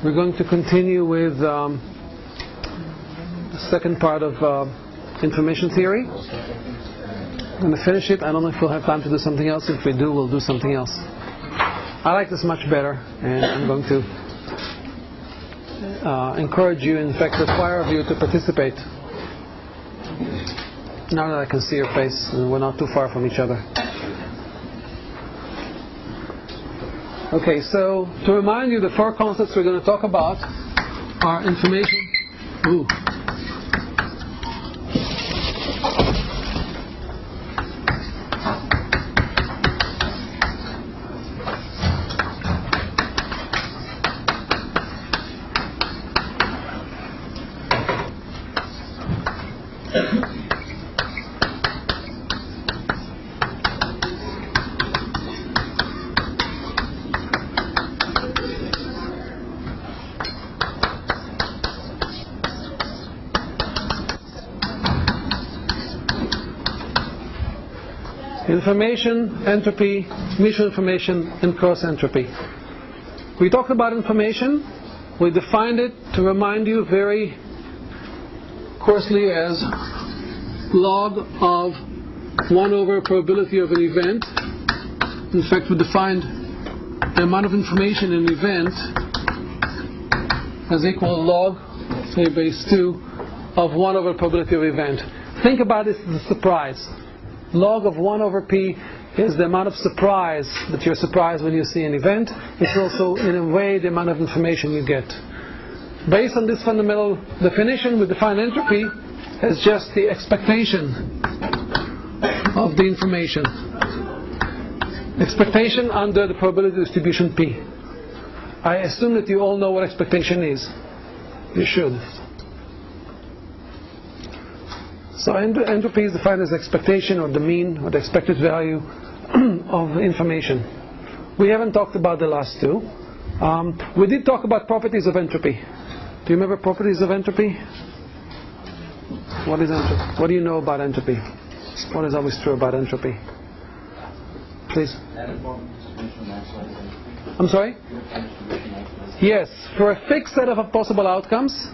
We're going to continue with the second part of information theory. I'm going to finish it. I don't know if we'll have time to do something else. If we do, we'll do something else. I like this much better, and I'm going to encourage you, in fact require of you to participate. Now that I can see your face and we're not too far from each other. Okay, so to remind you, the four concepts we're going to talk about are information. Information, entropy, mutual information, and cross entropy. We talked about information. We defined it, to remind you, very coarsely as log of 1 over probability of an event. In fact, we defined the amount of information in an event as equal log, say, base 2 of 1 over probability of event. Think about this as a surprise. Log of 1 over p is the amount of surprise that you're surprised when you see an event. It's also, in a way, the amount of information you get. Based on this fundamental definition, we define entropy as just the expectation of the information. Expectation under the probability distribution p. I assume that you all know what expectation is. You should. So entropy is defined as expectation, or the mean, or the expected value of information. We haven't talked about the last two. We did talk about properties of entropy. Do you remember properties of entropy? What is entropy? What do you know about entropy? What is always true about entropy? Please. I'm sorry? Yes. For a fixed set of possible outcomes,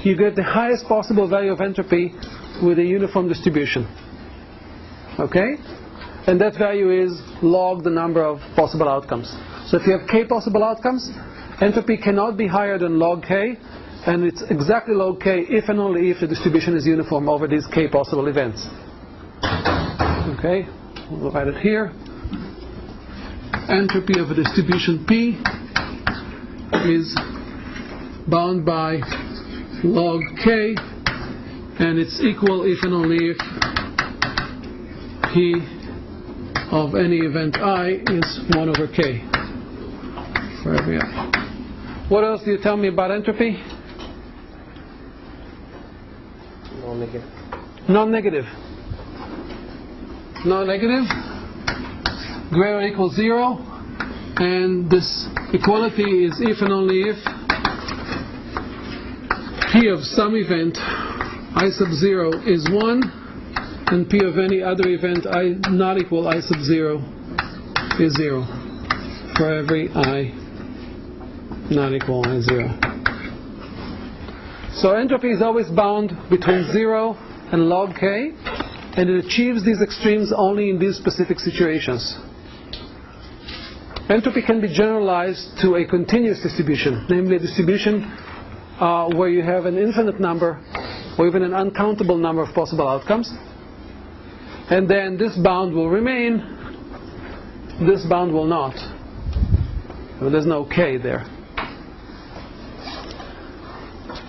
you get the highest possible value of entropy with a uniform distribution. Okay? And that value is log the number of possible outcomes. So if you have k possible outcomes, entropy cannot be higher than log k, and it's exactly log k if and only if the distribution is uniform over these k possible events. Okay? We'll write it here. Entropy of a distribution P is bound by log k, and it's equal if and only if P of any event I is 1 over k for every I. What else do you tell me about entropy? Non-negative. Non-negative. Non-negative. Greater or equal 0. And this equality is if and only if P of some event I sub 0 is 1, and P of any other event I not equal I sub 0 is 0 for every I not equal I 0. So entropy is always bound between 0 and log k, and it achieves these extremes only in these specific situations. Entropy can be generalized to a continuous distribution, namely a distribution where you have an infinite number or even an uncountable number of possible outcomes, and then this bound will remain, this bound will not. So there's no k there.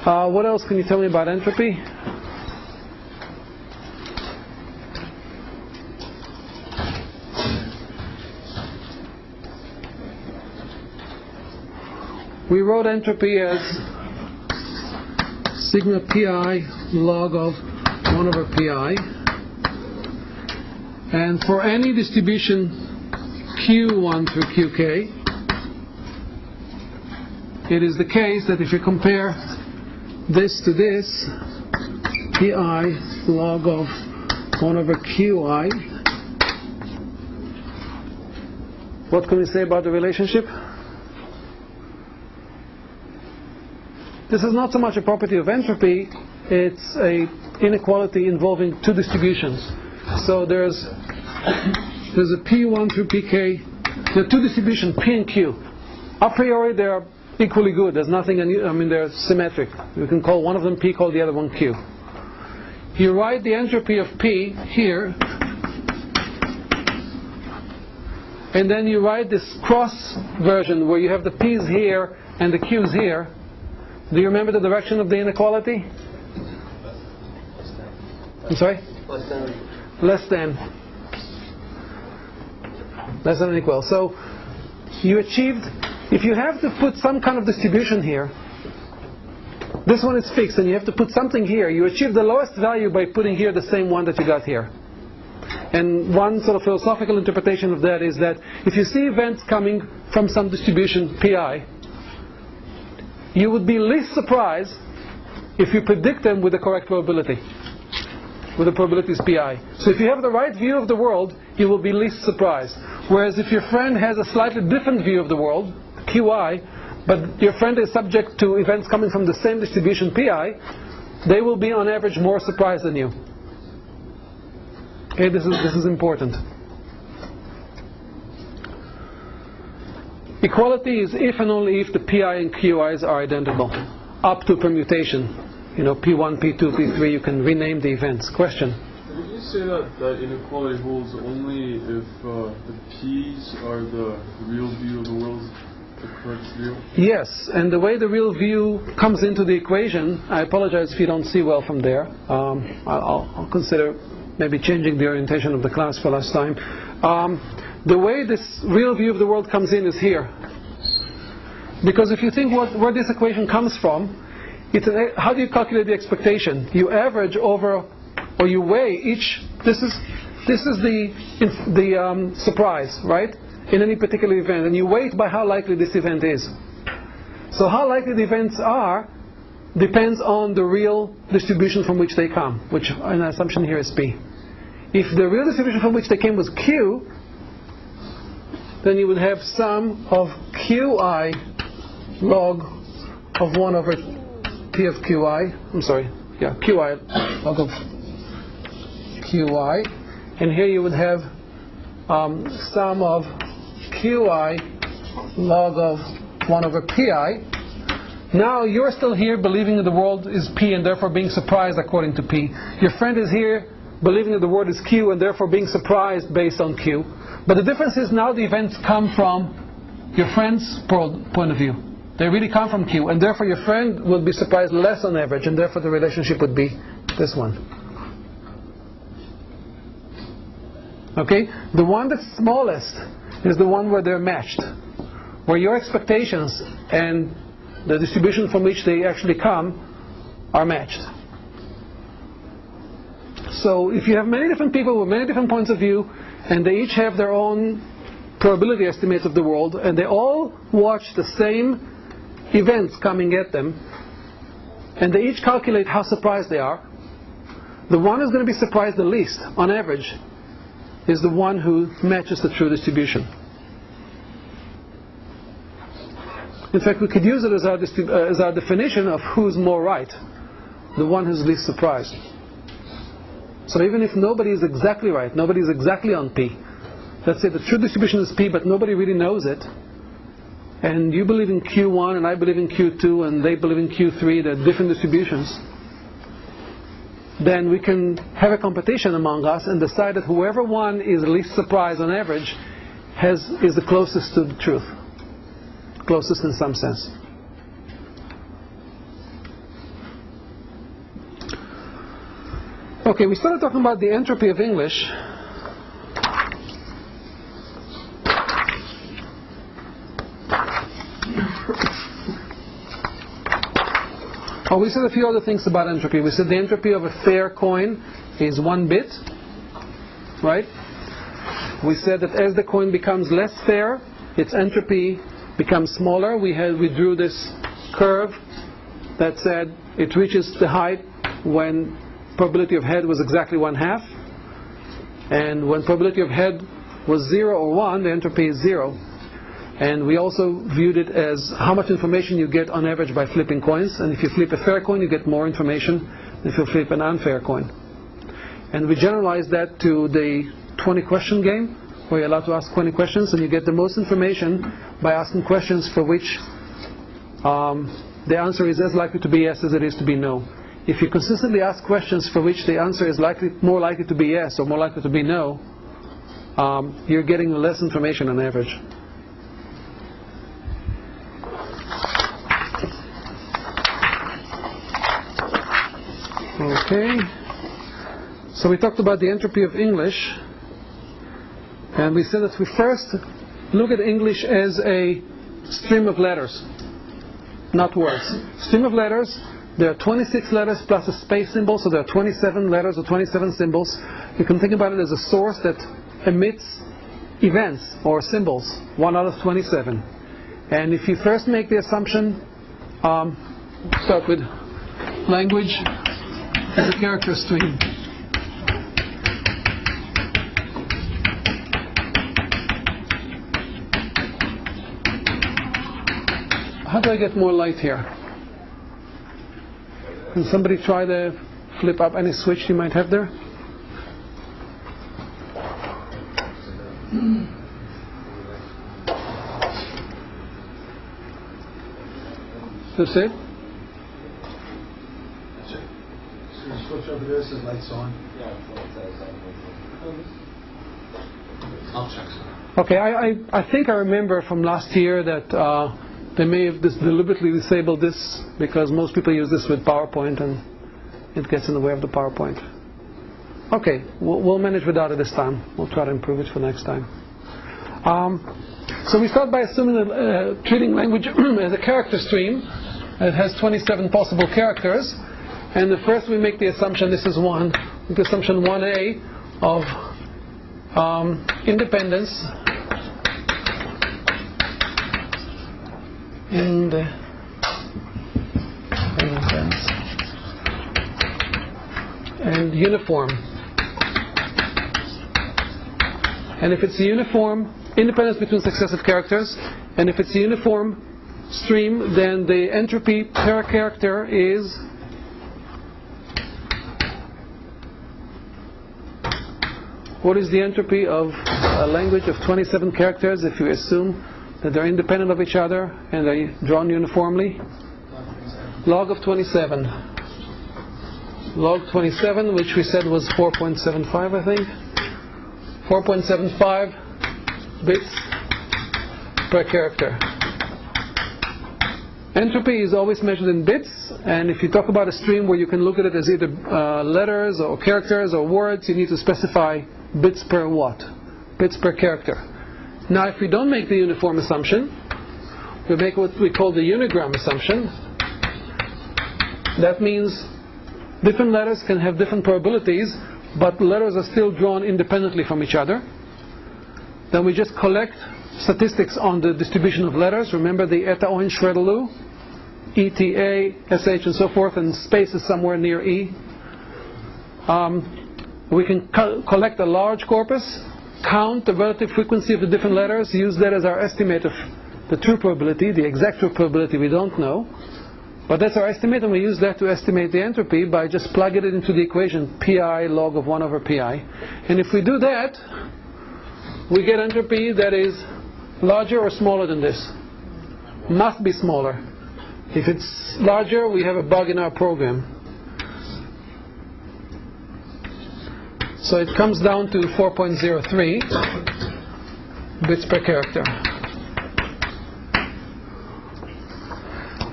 What else can you tell me about entropy? We wrote entropy as sigma pi log of 1 over pi, and for any distribution q1 through qk, it is the case that if you compare this to this, pi log of 1 over qi, what can we say about the relationship? this is not so much a property of entropy, it's a inequality involving two distributions. So there's a P1 through Pk. There are two distributions, P and Q. A priori they are equally good. There's nothing unusual. I mean, they're symmetric. You can call one of them P, call the other one Q. You write the entropy of P here, and then you write this cross version where you have the P's here and the Q's here. Do you remember the direction of the inequality? I'm sorry? Less than or equal. So you achieved, if you have to put some kind of distribution here, this one is fixed and you have to put something here, you achieve the lowest value by putting here the same one that you got here. And one sort of philosophical interpretation of that is that if you see events coming from some distribution pi, you would be least surprised if you predict them with the correct probability, with the probabilities pi. So if you have the right view of the world, you will be least surprised. Whereas if your friend has a slightly different view of the world, qi, but your friend is subject to events coming from the same distribution pi, they will be on average more surprised than you. Okay, this is important. Equality is if and only if the pi and qi's are identical, up to permutation. You know, P1, P2, P3, you can rename the events. Question? Did you say that inequality holds only if the P's are the real view of the world, the correct view? Yes, and the way the real view comes into the equation, I apologize if you don't see well from there. I'll consider maybe changing the orientation of the class for last time. The way this real view of the world comes in is here. Because if you think where this equation comes from, how do you calculate the expectation? You average over, or you weigh each. This is the surprise, right? In any particular event, and you weight by how likely this event is. So how likely the events are depends on the real distribution from which they come, which an assumption here is P. If the real distribution from which they came was Q, then you would have sum of Qi log of 1 over P of Qi. I'm sorry, yeah, Qi log of Qi, and here you would have sum of Qi log of 1 over Pi. Now you're still here believing that the world is P and therefore being surprised according to P. Your friend is here believing that the world is Q and therefore being surprised based on Q. But the difference is now the events come from your friend's point of view. They really come from Q, and therefore your friend will be surprised less on average, and therefore the relationship would be this one. Okay? The one that's smallest is the one where they're matched, where your expectations and the distribution from which they actually come are matched. So if you have many different people with many different points of view, and they each have their own probability estimates of the world, and they all watch the same events coming at them, and they each calculate how surprised they are, the one who's going to be surprised the least, on average, is the one who matches the true distribution. In fact, we could use it as our definition of who's more right, the one who's least surprised. So even if nobody is exactly right, nobody is exactly on P, let's say the true distribution is P, but nobody really knows it, and you believe in Q1 and I believe in Q2 and they believe in Q3, they're different distributions, then we can have a competition among us and decide that whoever one is least surprised on average is the closest to the truth, closest in some sense. Okay, we started talking about the entropy of English. Oh, we said a few other things about entropy. We said the entropy of a fair coin is 1 bit, right? We said that as the coin becomes less fair, its entropy becomes smaller. We drew this curve that said it reaches the height when probability of head was exactly 1/2, and when probability of head was 0 or 1, the entropy is 0. And we also viewed it as how much information you get on average by flipping coins. And if you flip a fair coin, you get more information than if you flip an unfair coin. And we generalized that to the 20-question game, where you're allowed to ask 20 questions, and you get the most information by asking questions for which the answer is as likely to be yes as it is to be no. If you consistently ask questions for which the answer is more likely to be yes or more likely to be no, you're getting less information on average. Okay, so we talked about the entropy of English, and we said that we first look at English as a stream of letters, not words. Stream of letters, there are 26 letters plus a space symbol, so there are 27 letters or 27 symbols. You can think about it as a source that emits events or symbols, 1 out of 27. And if you first make the assumption, start with language as a character stream. How do I get more light here? Can somebody try to flip up any switch you might have there? That's it? Switch over there says lights on. I'll check. Okay, I think I remember from last year that they may have deliberately disabled this because most people use this with PowerPoint and it gets in the way of the PowerPoint. Okay, we'll manage without it this time. We'll try to improve it for next time. So we start by assuming that treating language as a character stream. It has 27 possible characters. And first we make the assumption, this is one, the assumption 1A of independence and uniform. And if it's a uniform, independence between successive characters, and if it's a uniform stream, then the entropy per character is what is the entropy of a language of 27 characters if you assume that they're independent of each other and they're drawn uniformly? Log of 27. Log 27, which we said was 4.75, I think. 4.75 bits per character. Entropy is always measured in bits, and if you talk about a stream where you can look at it as either letters or characters or words, you need to specify bits per what? Bits per character. Now if we don't make the uniform assumption, we make what we call the unigram assumption. That means different letters can have different probabilities, but letters are still drawn independently from each other. Then we just collect statistics on the distribution of letters. Remember the eta, oin, shredelu, eta, sh, and so forth, and space is somewhere near e. We can collect a large corpus, count the relative frequency of the different letters, use that as our estimate of the true probability. The exact true probability we don't know, but that's our estimate, and we use that to estimate the entropy by just plugging it into the equation pi log of 1 over pi. And if we do that, we get entropy that is larger or smaller than this. Must be smaller. If it's larger, we have a bug in our program. So it comes down to 4.03 bits per character.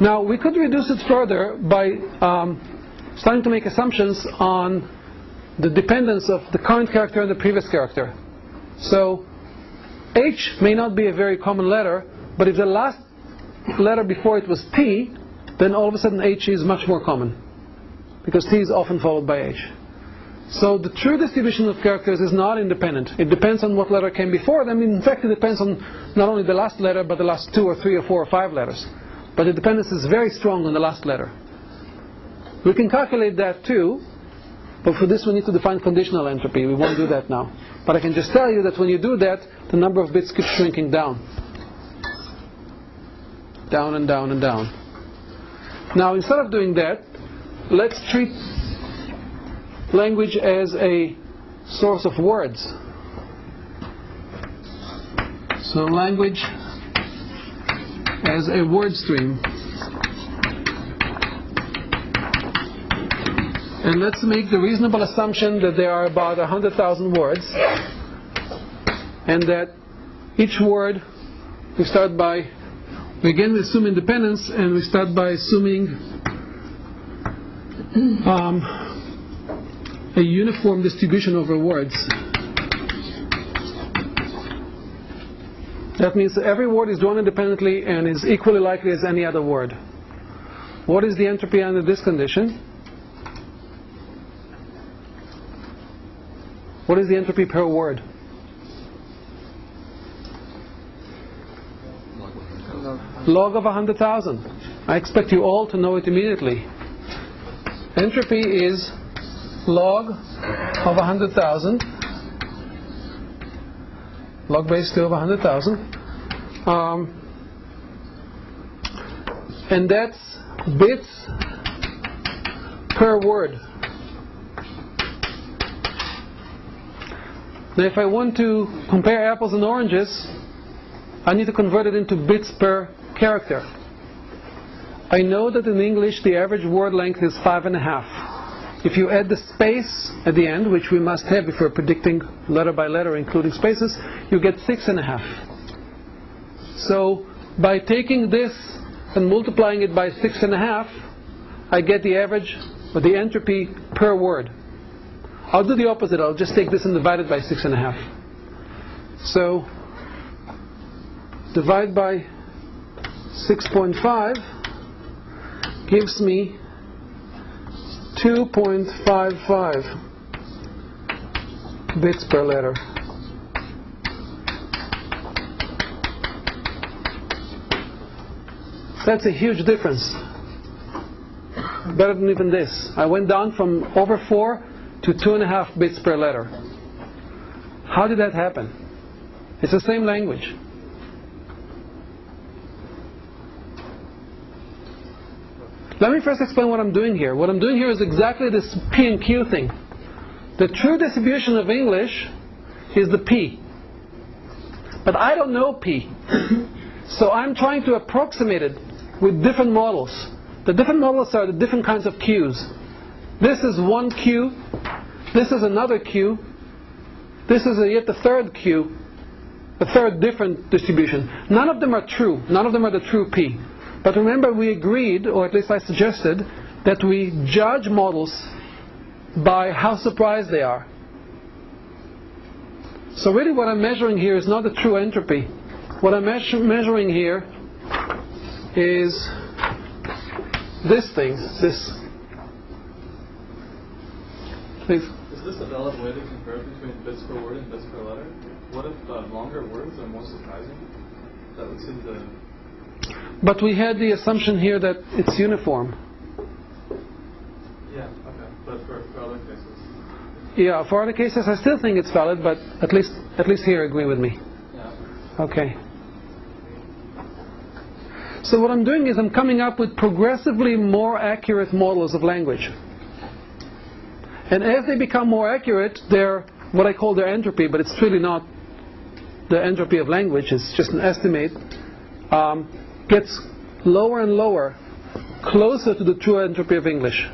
Now we could reduce it further by starting to make assumptions on the dependence of the current character and the previous character. So H may not be a very common letter, but if the last letter before it was T, then all of a sudden H is much more common, because T is often followed by H. So the true distribution of characters is not independent. It depends on what letter came before them. In fact, it depends on not only the last letter, but the last 2 or 3 or 4 or 5 letters. But the dependence is very strong on the last letter. We can calculate that too, but for this we need to define conditional entropy. We won't do that now. But I can just tell you that when you do that, the number of bits keeps shrinking down. down and down and down. Now, instead of doing that, let's treat language as a source of words. So language as a word stream. And let's make the reasonable assumption that there are about 100,000 words, and that each word, we again assume independence, and we start by assuming a uniform distribution over words. That means that every word is drawn independently and is equally likely as any other word. What is the entropy under this condition? What is the entropy per word? Log of 100,000. I expect you all to know it immediately. Entropy is log of 100,000, log base 2 of 100,000, and that's bits per word. Now, if I want to compare apples and oranges, I need to convert it into bits per character. I know that in English the average word length is 5.5. If you add the space at the end, which we must have if we're predicting letter by letter including spaces, you get 6.5. So by taking this and multiplying it by 6.5, I get the average, or the entropy per word. I'll do the opposite. I'll just take this and divide it by 6.5. So divide by 6.5 gives me 2.55 bits per letter. That's a huge difference. Better than even this. I went down from over 4 to 2.5 bits per letter. How did that happen? It's the same language. Let me first explain what I'm doing here. What I'm doing here is exactly this P and Q thing. The true distribution of English is the P. But I don't know P. So I'm trying to approximate it with different models. The different models are the different kinds of Qs. This is one Q. This is another Q. This is yet the third Q. A third different distribution. None of them are true. None of them are the true P. But remember, we agreed, or at least I suggested, that we judge models by how surprised they are. So really what I'm measuring here is not the true entropy. What I'm measuring here is this thing, this. Please. Is this a valid way to compare between bits per word and bits per letter? What if longer words are more surprising? That would seem to... But we had the assumption here that it's uniform. Yeah, okay. But for other cases? Yeah, for other cases I still think it's valid, but at least here agree with me. Yeah. Okay. So what I'm doing is I'm coming up with progressively more accurate models of language. And as they become more accurate, they're what I call their entropy, but it's really not the entropy of language, it's just an estimate, gets lower and lower, closer to the true entropy of English.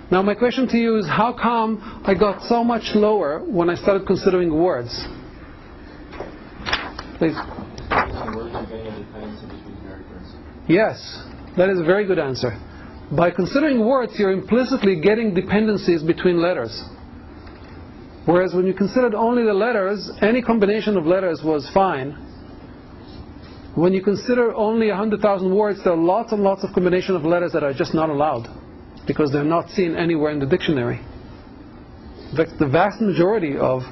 Now my question to you is, how come I got so much lower when I started considering words? Please. Yes, that is a very good answer. By considering words, you're implicitly getting dependencies between letters. Whereas when you considered only the letters, any combination of letters was fine. When you consider only 100,000 words, there are lots and lots of combinations of letters that are just not allowed, because they're not seen anywhere in the dictionary. In fact, the vast majority of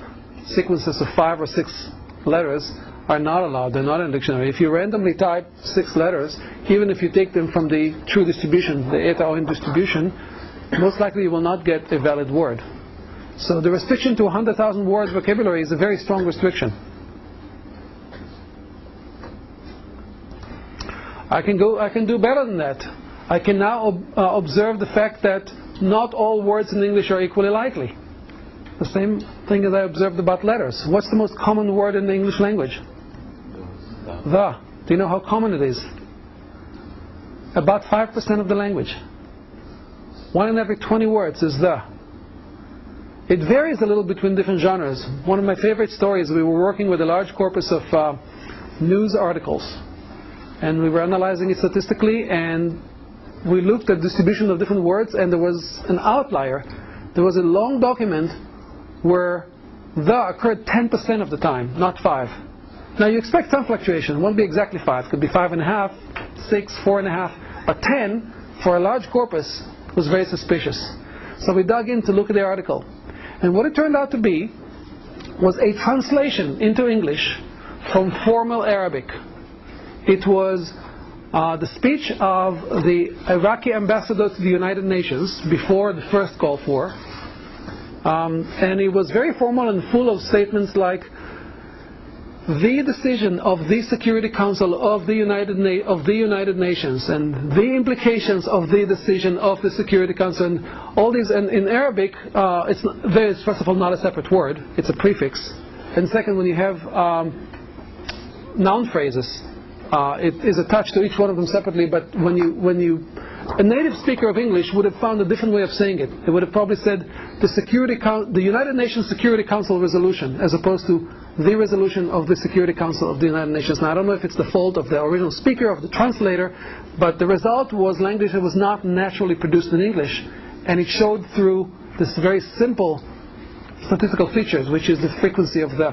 sequences of 5 or 6 letters are not allowed. They're not in the dictionary. If you randomly type 6 letters, even if you take them from the true distribution, the eta Ohm distribution, most likely you will not get a valid word. So the restriction to 100,000 words vocabulary is a very strong restriction. I can do better than that. I can now observe the fact that not all words in English are equally likely. The same thing as I observed about letters. What's the most common word in the English language? The. Do you know how common it is? About 5% of the language. 1 in every 20 words is the. It varies a little between different genres. One of my favorite stories, we were working with a large corpus of news articles, and we were analyzing it statistically, and we looked at distribution of different words, and there was an outlier. There was a long document where the occurred 10% of the time, not 5. Now you expect some fluctuation. It won't be exactly 5. It could be 5.5, 6, 4.5. But 10, for a large corpus, was very suspicious. So we dug in to look at the article. And what it turned out to be was a translation into English from formal Arabic. It was the speech of the Iraqi ambassador to the United Nations before the first Gulf War. And it was very formal and full of statements like, the decision of the Security Council of the United Nations, and the implications of the decision of the Security Council, and all these. And in Arabic, there is first of all not a separate word; it's a prefix. And second, when you have noun phrases, it is attached to each one of them separately. But a native speaker of English would have found a different way of saying it. It would have probably said the United Nations Security Council resolution, as opposed to the resolution of the Security Council of the United Nations. Now, I don't know if it's the fault of the original speaker, of the translator, but the result was language that was not naturally produced in English, and it showed through this very simple statistical features, which is the frequency of the.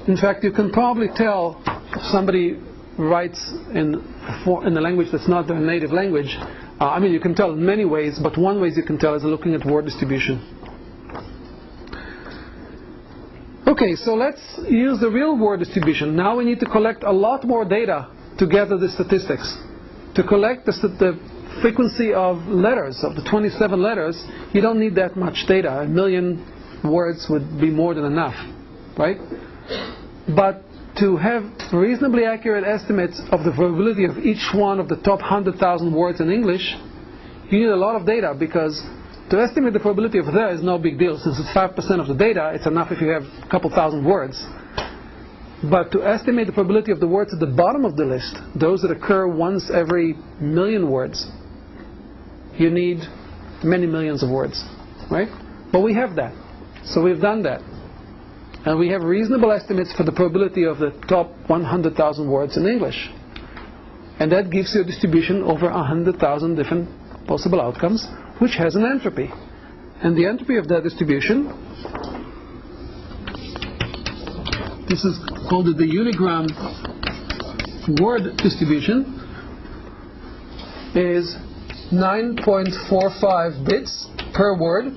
In fact, you can probably tell if somebody writes in a language that's not their native language. You can tell in many ways, but one way you can tell is looking at word distribution. Okay, so let's use the real word distribution. Now we need to collect a lot more data to gather the statistics. To collect the frequency of letters, of the 27 letters, you don't need that much data. 1 million words would be more than enough, right? But to have reasonably accurate estimates of the probability of each one of the top 100,000 words in English, you need a lot of data, because to estimate the probability of there is no big deal. Since it's 5% of the data, it's enough if you have a couple thousand words. But to estimate the probability of the words at the bottom of the list, those that occur once every 1 million words, you need many millions of words, right? But we have that. So we've done that. And we have reasonable estimates for the probability of the top 100,000 words in English. And that gives you a distribution over 100,000 different possible outcomes, which has an entropy. And the entropy of that distribution, this is called the unigram word distribution, is 9.45 bits per word,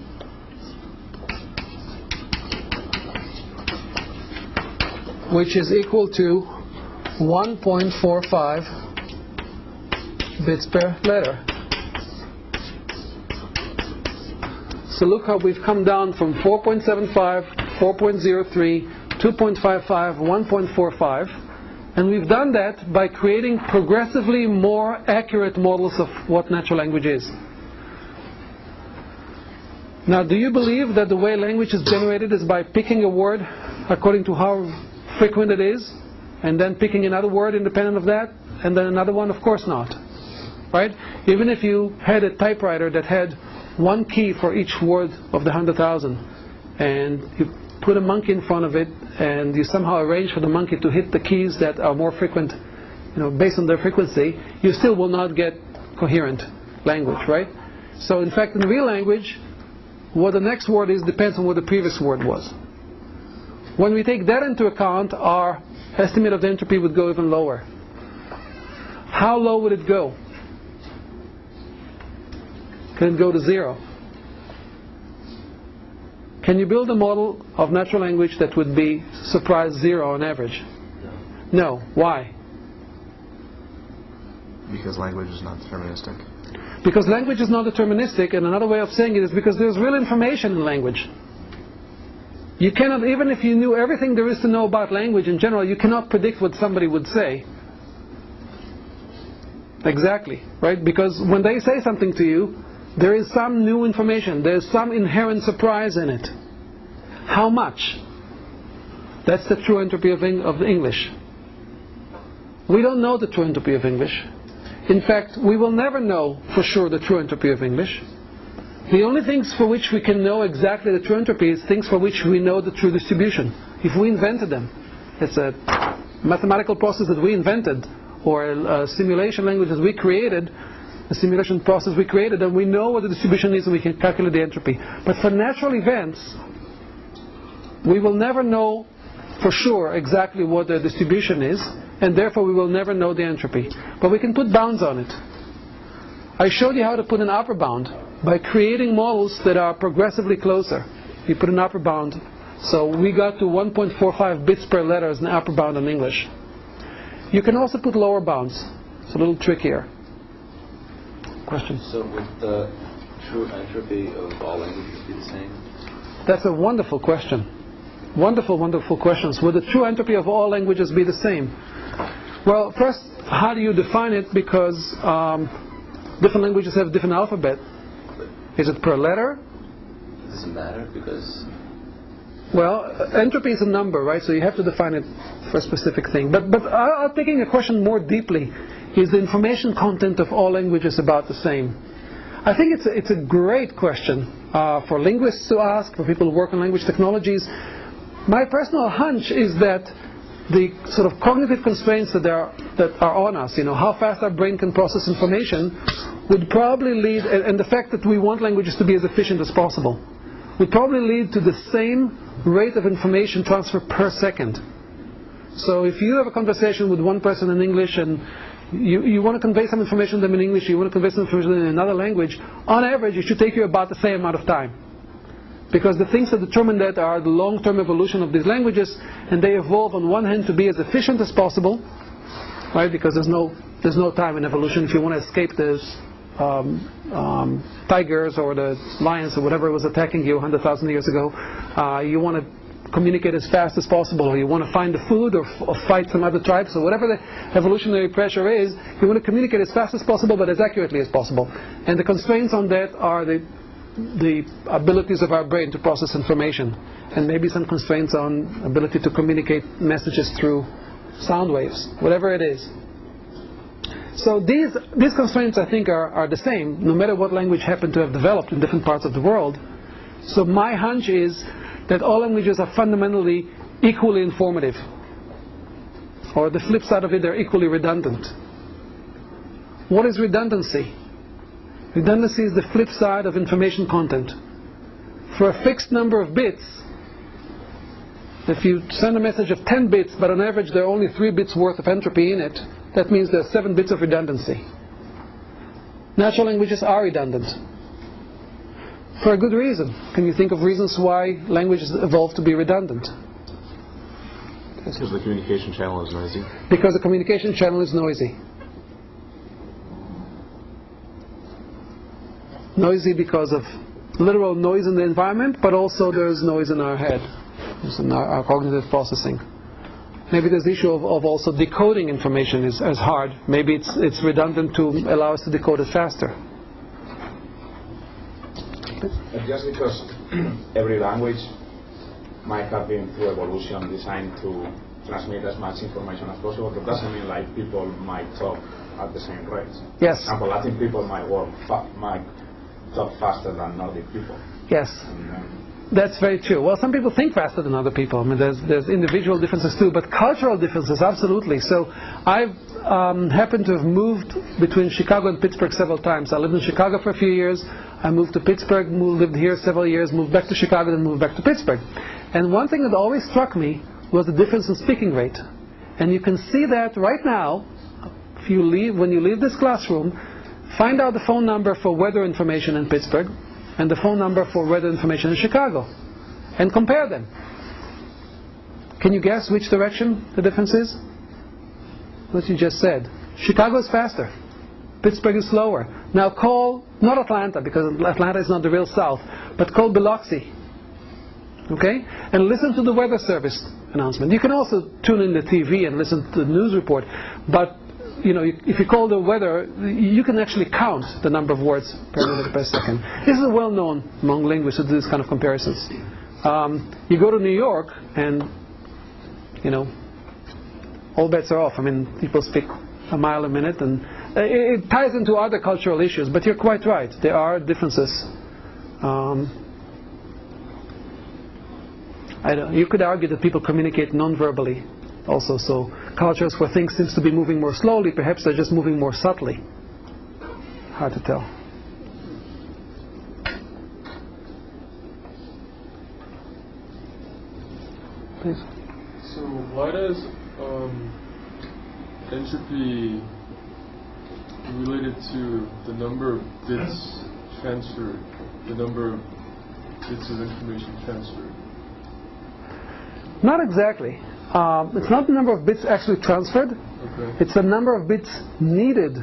which is equal to 1.45 bits per letter. So look how we've come down from 4.75, 4.03, 2.55, 1.45, and we've done that by creating progressively more accurate models of what natural language is. Now, do you believe that the way language is generated is by picking a word according to how frequent it is, and then picking another word independent of that, and then another one? Of course not. Right? Even if you had a typewriter that had one key for each word of the 100,000, and you put a monkey in front of it, and you somehow arrange for the monkey to hit the keys that are more frequent, based on their frequency, you still will not get coherent language, right? So in fact, in real language, what the next word is depends on what the previous word was. When we take that into account, our estimate of the entropy would go even lower. How low would it go? Can it go to 0? Can you build a model of natural language that would be surprise 0 on average? No. Why? Because language is not deterministic. Because language is not deterministic, and another way of saying it is because there's real information in language. You cannot, even if you knew everything there is to know about language in general, you cannot predict what somebody would say. Exactly, right? Because when they say something to you, there is some new information, there is some inherent surprise in it. How much? That's the true entropy of English. We don't know the true entropy of English. In fact, we will never know for sure the true entropy of English. The only things for which we can know exactly the true entropy is things for which we know the true distribution. If we invented them, it's a mathematical process that we invented, or a simulation language that we created, a simulation process we created, and we know what the distribution is and we can calculate the entropy. But for natural events, we will never know for sure exactly what the distribution is, and therefore we will never know the entropy. But we can put bounds on it. I showed you how to put an upper bound by creating models that are progressively closer. You put an upper bound. So we got to 1.45 bits per letter as an upper bound in English. You can also put lower bounds. It's a little trickier. Questions? So would the true entropy of all languages be the same? That's a wonderful question. Wonderful, wonderful questions. Would the true entropy of all languages be the same? Well, first, how do you define it? Because different languages have different alphabet. Is it per letter? It doesn't matter because... Well, entropy is a number, right? So you have to define it for a specific thing. But I'm taking a question more deeply. Is the information content of all languages about the same? I think it's a great question for linguists to ask, for people who work on language technologies. My personal hunch is that the sort of cognitive constraints that are on us, how fast our brain can process information, would probably lead, and the fact that we want languages to be as efficient as possible, would probably lead to the same rate of information transfer per second. So if you have a conversation with one person in English and you want to convey some information to them in English, you want to convey some information in another language, on average it should take you about the same amount of time. Because the things that determine that are the long-term evolution of these languages, and they evolve on one hand to be as efficient as possible, right? Because there's no time in evolution. If you want to escape the tigers or the lions or whatever was attacking you 100,000 years ago, you want to communicate as fast as possible, or you want to find the food or fight some other tribes, or whatever the evolutionary pressure is, you want to communicate as fast as possible but as accurately as possible. And the constraints on that are the abilities of our brain to process information, and maybe some constraints on ability to communicate messages through sound waves, whatever it is. So these constraints, I think, are the same no matter what language happened to have developed in different parts of the world. So my hunch is that all languages are fundamentally equally informative, or the flip side of it, they're equally redundant. What is redundancy? Redundancy is the flip side of information content. For a fixed number of bits, if you send a message of 10 bits, but on average there are only 3 bits worth of entropy in it, that means there are 7 bits of redundancy. Natural languages are redundant. For a good reason. Can you think of reasons why languages evolved to be redundant? Because the communication channel is noisy. Because the communication channel is noisy. Noisy because of literal noise in the environment, but also there's noise in our head, in our cognitive processing. Maybe there's the issue of also decoding information is as hard. Maybe it's redundant to allow us to decode it faster. Just because every language might have been through evolution designed to transmit as much information as possible, that doesn't mean like people might talk at the same rate. Yes. For example, Latin people might talk faster than Nordic people. Yes. That's very true. Well, some people think faster than other people. I mean, there's individual differences too, but cultural differences, absolutely. So I've happened to have moved between Chicago and Pittsburgh several times. I lived in Chicago for a few years. I moved to Pittsburgh, lived here several years, moved back to Chicago, then moved back to Pittsburgh. And one thing that always struck me was the difference in speaking rate. And you can see that right now. When you leave this classroom, find out the phone number for weather information in Pittsburgh and the phone number for weather information in Chicago, and compare them. Can you guess which direction the difference is? What you just said. Chicago is faster. Pittsburgh is slower. Now call, not Atlanta, because Atlanta is not the real South, but call Biloxi. Okay? And listen to the weather service announcement. You can also tune in the TV and listen to the news report, but if you call the weather, you can actually count the number of words per minute per second. This is well known among linguists to do this kind of comparisons. You go to New York and, all bets are off. I mean, people speak a mile a minute, and it ties into other cultural issues, but you're quite right. There are differences. You could argue that people communicate non-verbally also, so cultures where things seem to be moving more slowly, perhaps they're just moving more subtly. Hard to tell. Please. So why does entropy related to the number of bits transferred, the number of bits of information transferred? Not exactly. It's not the number of bits actually transferred. Okay. It's the number of bits needed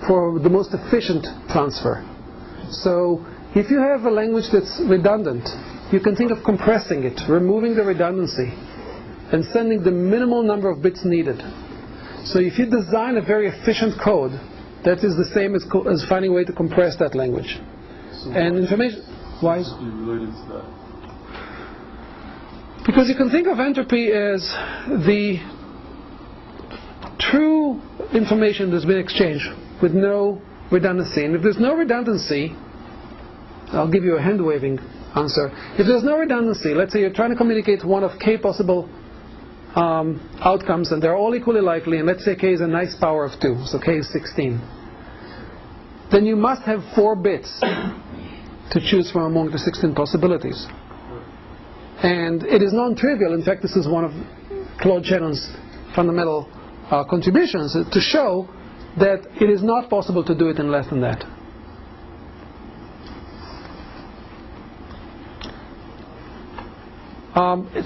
for the most efficient transfer. So if you have a language that's redundant, you can think of compressing it, removing the redundancy, and sending the minimal number of bits needed. So if you design a very efficient code, that is the same as finding a way to compress that language. So and information. Why? Be related to that. Because you can think of entropy as the true information that's been exchanged with no redundancy. And if there's no redundancy, I'll give you a hand-waving answer. If there's no redundancy, let's say you're trying to communicate one of k possible outcomes, and they're all equally likely, and let's say k is a nice power of 2, so k is 16. Then you must have 4 bits to choose from among the 16 possibilities. And it is non-trivial. In fact, this is one of Claude Shannon's fundamental contributions, to show that it is not possible to do it in less than that.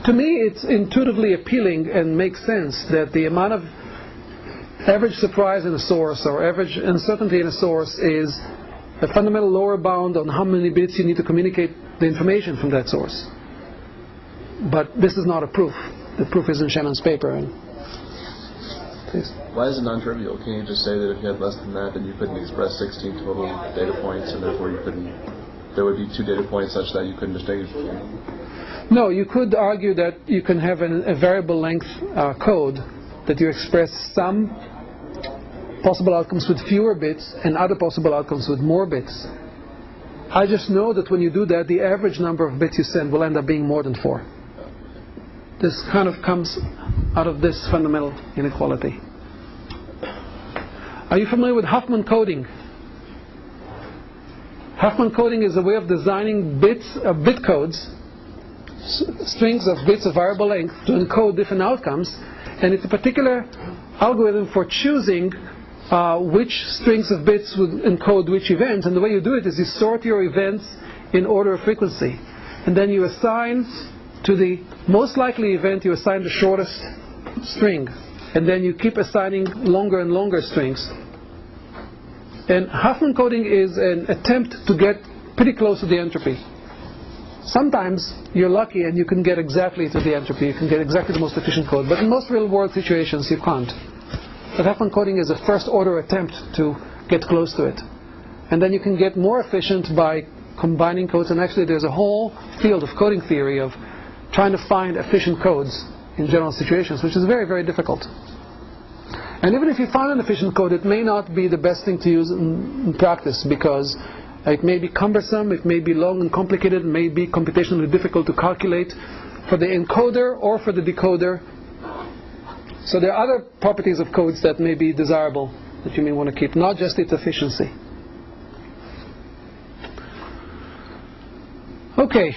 To me, it's intuitively appealing and makes sense that the amount of average surprise in a source or average uncertainty in a source is a fundamental lower bound on how many bits you need to communicate the information from that source. But this is not a proof. The proof is in Shannon's paper. Please. Why is it non-trivial? Can you just say that if you had less than that, then you couldn't express 16 total data points, and therefore there would be 2 data points such that you couldn't distinguish between them? No, you could argue that you can have a variable length code that you express some possible outcomes with fewer bits and other possible outcomes with more bits. I just know that when you do that, the average number of bits you send will end up being more than 4. This kind of comes out of this fundamental inequality. Are you familiar with Huffman coding? Huffman coding is a way of designing bit codes, strings of bits of variable length, to encode different outcomes, and it's a particular algorithm for choosing which strings of bits would encode which events. And the way you do it is you sort your events in order of frequency, and then you assign to the most likely event, you assign the shortest string, and then you keep assigning longer and longer strings. And Huffman coding is an attempt to get pretty close to the entropy. Sometimes you're lucky and you can get exactly to the entropy, you can get exactly the most efficient code, but in most real-world situations you can't. But Huffman coding is a first-order attempt to get close to it. And then you can get more efficient by combining codes, and actually there's a whole field of coding theory of trying to find efficient codes in general situations, which is very, very difficult. And even if you find an efficient code, it may not be the best thing to use in practice, because it may be cumbersome, it may be long and complicated, it may be computationally difficult to calculate for the encoder or for the decoder. So there are other properties of codes that may be desirable that you may want to keep, not just its efficiency. Okay.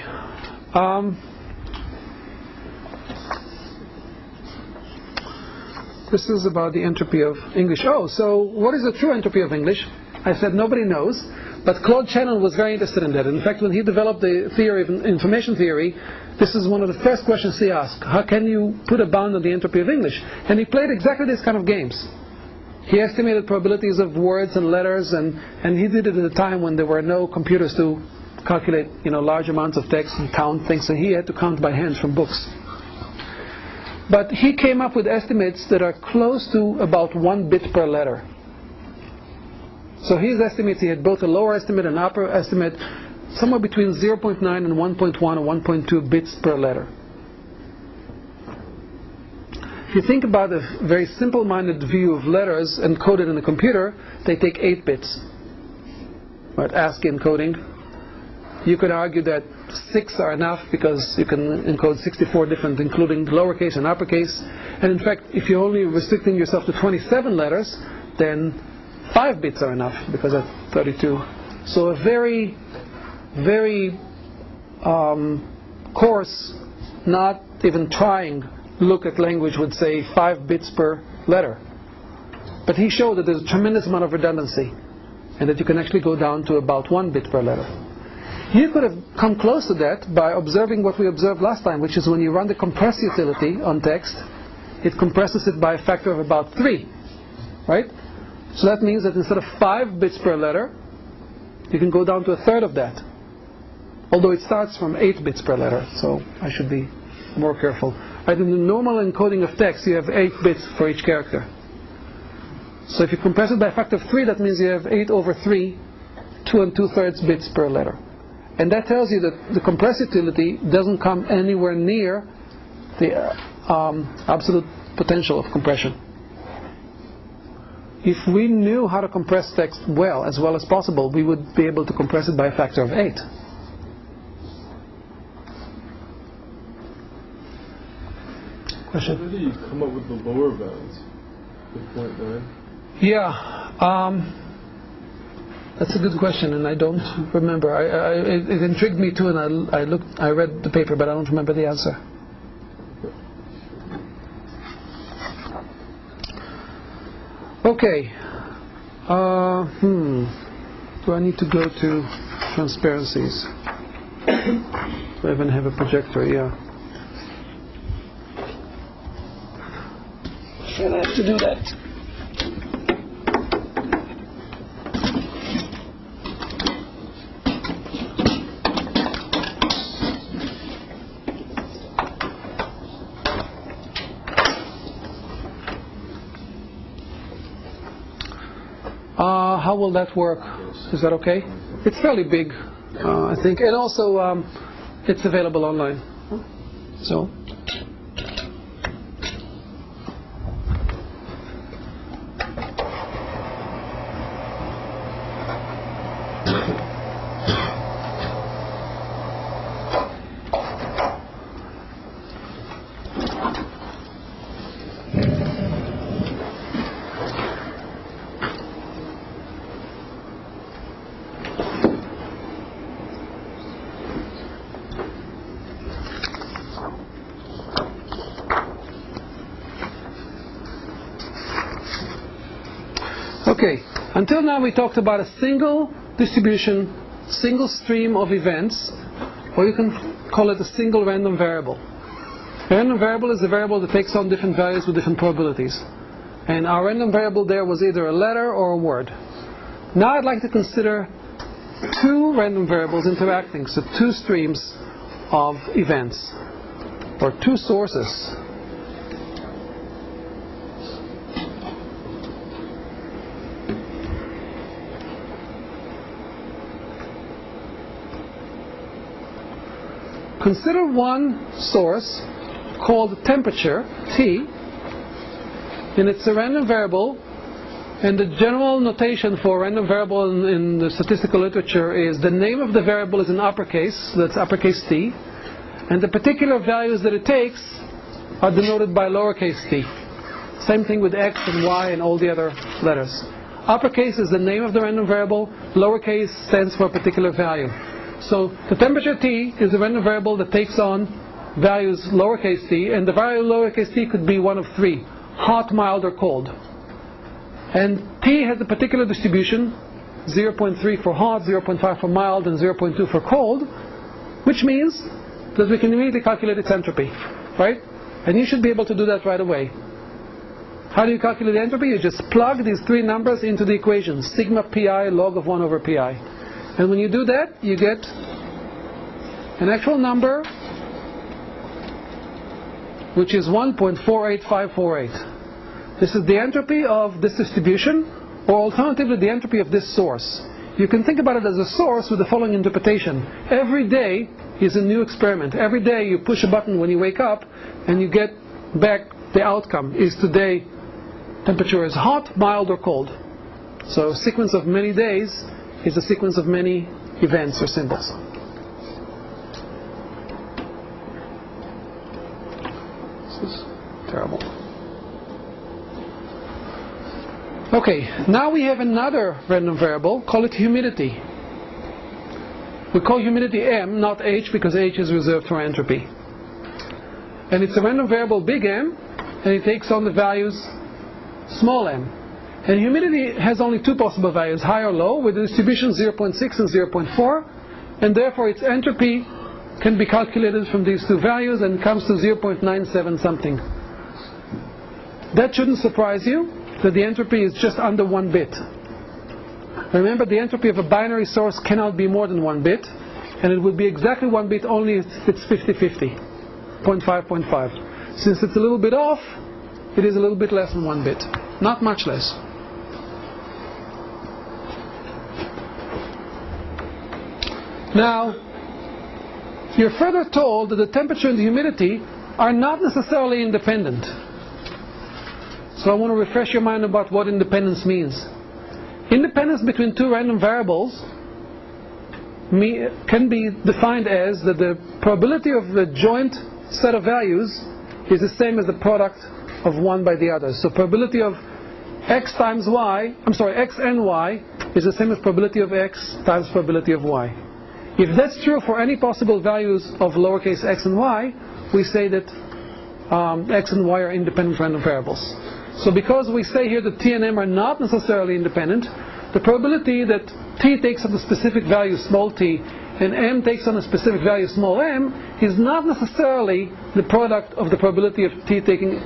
This is about the entropy of English. Oh, so what is the true entropy of English? I said nobody knows, but Claude Shannon was very interested in that. In fact, when he developed the theory of information theory, this is one of the first questions he asked. How can you put a bound on the entropy of English? And he played exactly this kind of games. He estimated probabilities of words and letters, and he did it at a time when there were no computers to calculate, large amounts of text and count things, so he had to count by hand from books. But he came up with estimates that are close to about 1 bit per letter. So his estimates, he had both a lower estimate and upper estimate, somewhere between 0.9 and 1.1 or 1.2 bits per letter. If you think about a very simple-minded view of letters encoded in a computer, they take 8 bits. Right, ASCII encoding. You could argue that 6 are enough because you can encode 64 different, including lowercase and uppercase. And in fact, if you're only restricting yourself to 27 letters, then 5 bits are enough because that's 32. So a very, very coarse, not even trying look at language would say 5 bits per letter. But he showed that there's a tremendous amount of redundancy and that you can actually go down to about 1 bit per letter. You could have come close to that by observing what we observed last time, which is when you run the compress utility on text, it compresses it by a factor of about 3, right? So that means that instead of 5 bits per letter, you can go down to a third of that. Although it starts from 8 bits per letter, so I should be more careful. Right, in the normal encoding of text, you have 8 bits for each character. So if you compress it by a factor of 3, that means you have 8 over 3, 2 2/3 bits per letter. And that tells you that the compress utility doesn't come anywhere near the absolute potential of compression. If we knew how to compress text as well as possible, we would be able to compress it by a factor of 8. Question? How did he come up with the lower bounds? The 0.9? Yeah, that's a good question, and I don't remember. It intrigued me too, and I read the paper, but I don't remember the answer. Okay. Do I need to go to transparencies? Do I even have a projector? Yeah. And I have to do that. How will that work? Is that okay? It's fairly big, I think, and also it's available online. So. Okay, until now we talked about a single distribution, single stream of events, or you can call it a single random variable. A random variable is a variable that takes on different values with different probabilities. And our random variable there was either a letter or a word. Now I'd like to consider 2 random variables interacting, so 2 streams of events, or 2 sources. Consider one source called temperature, T, and it's a random variable, and the general notation for a random variable in the statistical literature is the name of the variable is in uppercase, that's uppercase T, and the particular values that it takes are denoted by lowercase t. Same thing with X and Y and all the other letters. Uppercase is the name of the random variable, lowercase stands for a particular value. So the temperature T is a random variable that takes on values lowercase t, and the value lowercase t could be one of 3, hot, mild, or cold. And T has a particular distribution, 0.3 for hot, 0.5 for mild, and 0.2 for cold, which means that we can immediately calculate its entropy, right? And you should be able to do that right away. How do you calculate the entropy? You just plug these 3 numbers into the equation, sigma pi log of 1 over pi. And when you do that, you get an actual number which is 1.48548. This is the entropy of this distribution, or alternatively the entropy of this source. You can think about it as a source with the following interpretation. Every day is a new experiment. Every day you push a button when you wake up and you get back the outcome. Is today temperature is hot, mild, or cold? So a sequence of many days is a sequence of many events or symbols. This is terrible. Okay, now we have another random variable, call it humidity. We call humidity M, not H, because H is reserved for entropy. And it's a random variable big M, and it takes on the values small m. And humidity has only two possible values, high or low, with the distribution 0.6 and 0.4, and therefore its entropy can be calculated from these two values and comes to 0.97 something. That shouldn't surprise you, that the entropy is just under 1 bit. Remember, the entropy of a binary source cannot be more than 1 bit, and it would be exactly 1 bit only if it's 50-50, 0.5. Since it's a little bit off, it is a little bit less than 1 bit, not much less. Now, you're further told that the temperature and the humidity are not necessarily independent. So I want to refresh your mind about what independence means. Independence between two random variables can be defined as that the probability of the joint set of values is the same as the product of one by the other. So probability of x and y is the same as probability of x times probability of y. If that's true for any possible values of lowercase x and y, we say that x and y are independent random variables. So because we say here that t and m are not necessarily independent, the probability that t takes on a specific value small t and m takes on a specific value small m is not necessarily the product of the probability of t taking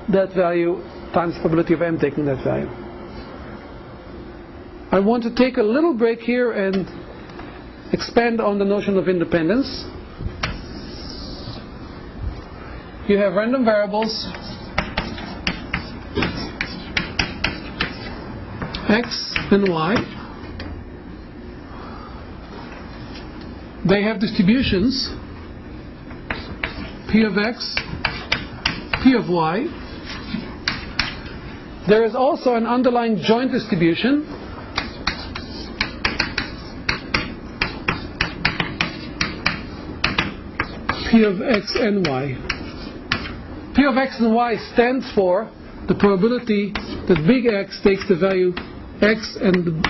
that value times the probability of m taking that value. I want to take a little break here and expand on the notion of independence. You have random variables x and y. They have distributions p of x, p of y. There is also an underlying joint distribution p of x and y. P of x and y stands for the probability that big X takes the value x and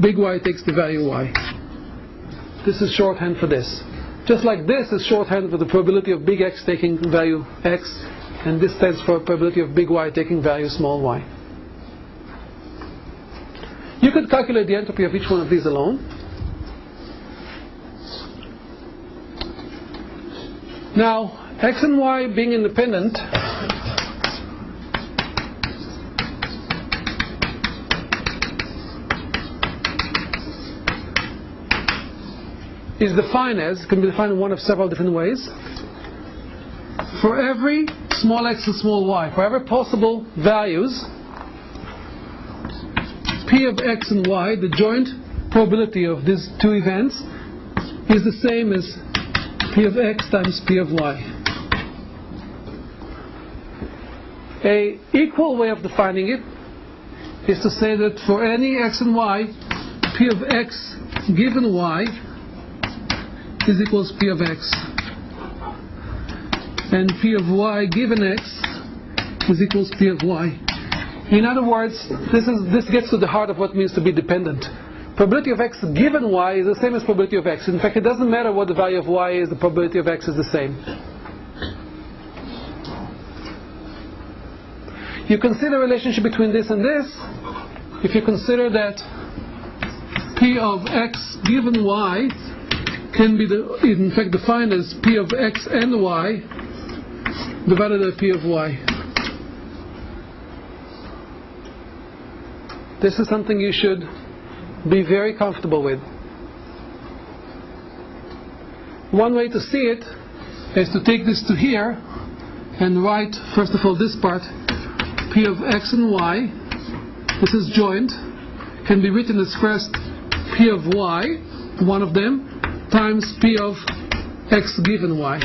big Y takes the value y. This is shorthand for this. Just like this is shorthand for the probability of big X taking value x, and this stands for probability of big Y taking value small y. You could calculate the entropy of each one of these alone. Now, x and y being independent is defined as, can be defined in one of several different ways. For every small x and small y, for every possible values, p of x and y, the joint probability of these two events, is the same as p of x times p of y. A equal way of defining it is to say that for any x and y, p of x given y is equals p of x, and p of y given x is equals p of y. In other words, this gets to the heart of what it means to be dependent. Probability of x given y is the same as probability of x. In fact, it doesn't matter what the value of y is, the probability of x is the same. You consider a relationship between this and this if you consider that p of x given y can be in fact defined as p of x and y divided by p of y. This is something you should be very comfortable with. one way to see it is to take this to here and write, first of all, this part, P of x and y, this is joined, can be written as first P of y, one of them, times P of x given y.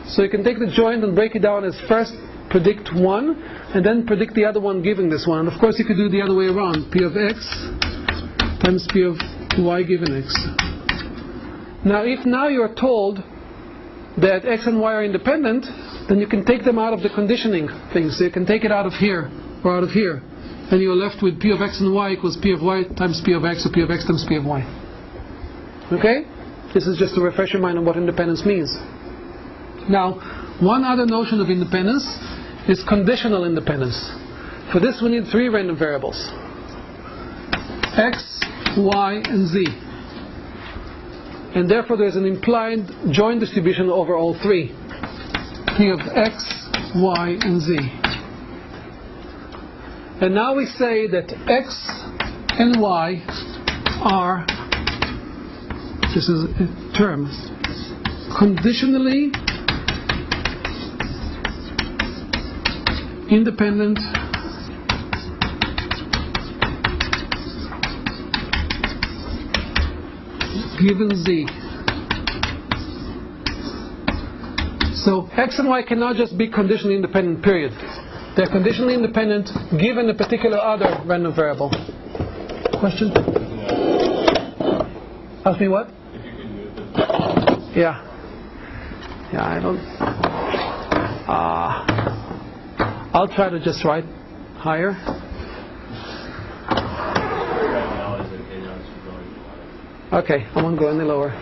So you can take the joint and break it down as first predict one, and then predict the other one given this one. And of course you could do the other way around, P of x times P of y given x. Now if now you're told that x and y are independent, then you can take them out of the conditioning thing. So you can take it out of here or out of here, and you're left with P of x and y equals P of y times P of x, or P of x times P of y. Okay? This is just to refresh your mind on what independence means. Now, one other notion of independence is conditional independence. For this we need three random variables: x, y, and z. And therefore there's an implied joint distribution over all three: P of x, y, and z. And now we say that x and y are, this is a term, conditionally independent given z. So x and y cannot just be conditionally independent, period. They're conditionally independent given a particular other random variable. Question? Ask me what? If you can move them. Yeah. Yeah, I don't. I'll try to just write higher. Okay, I won't go any lower.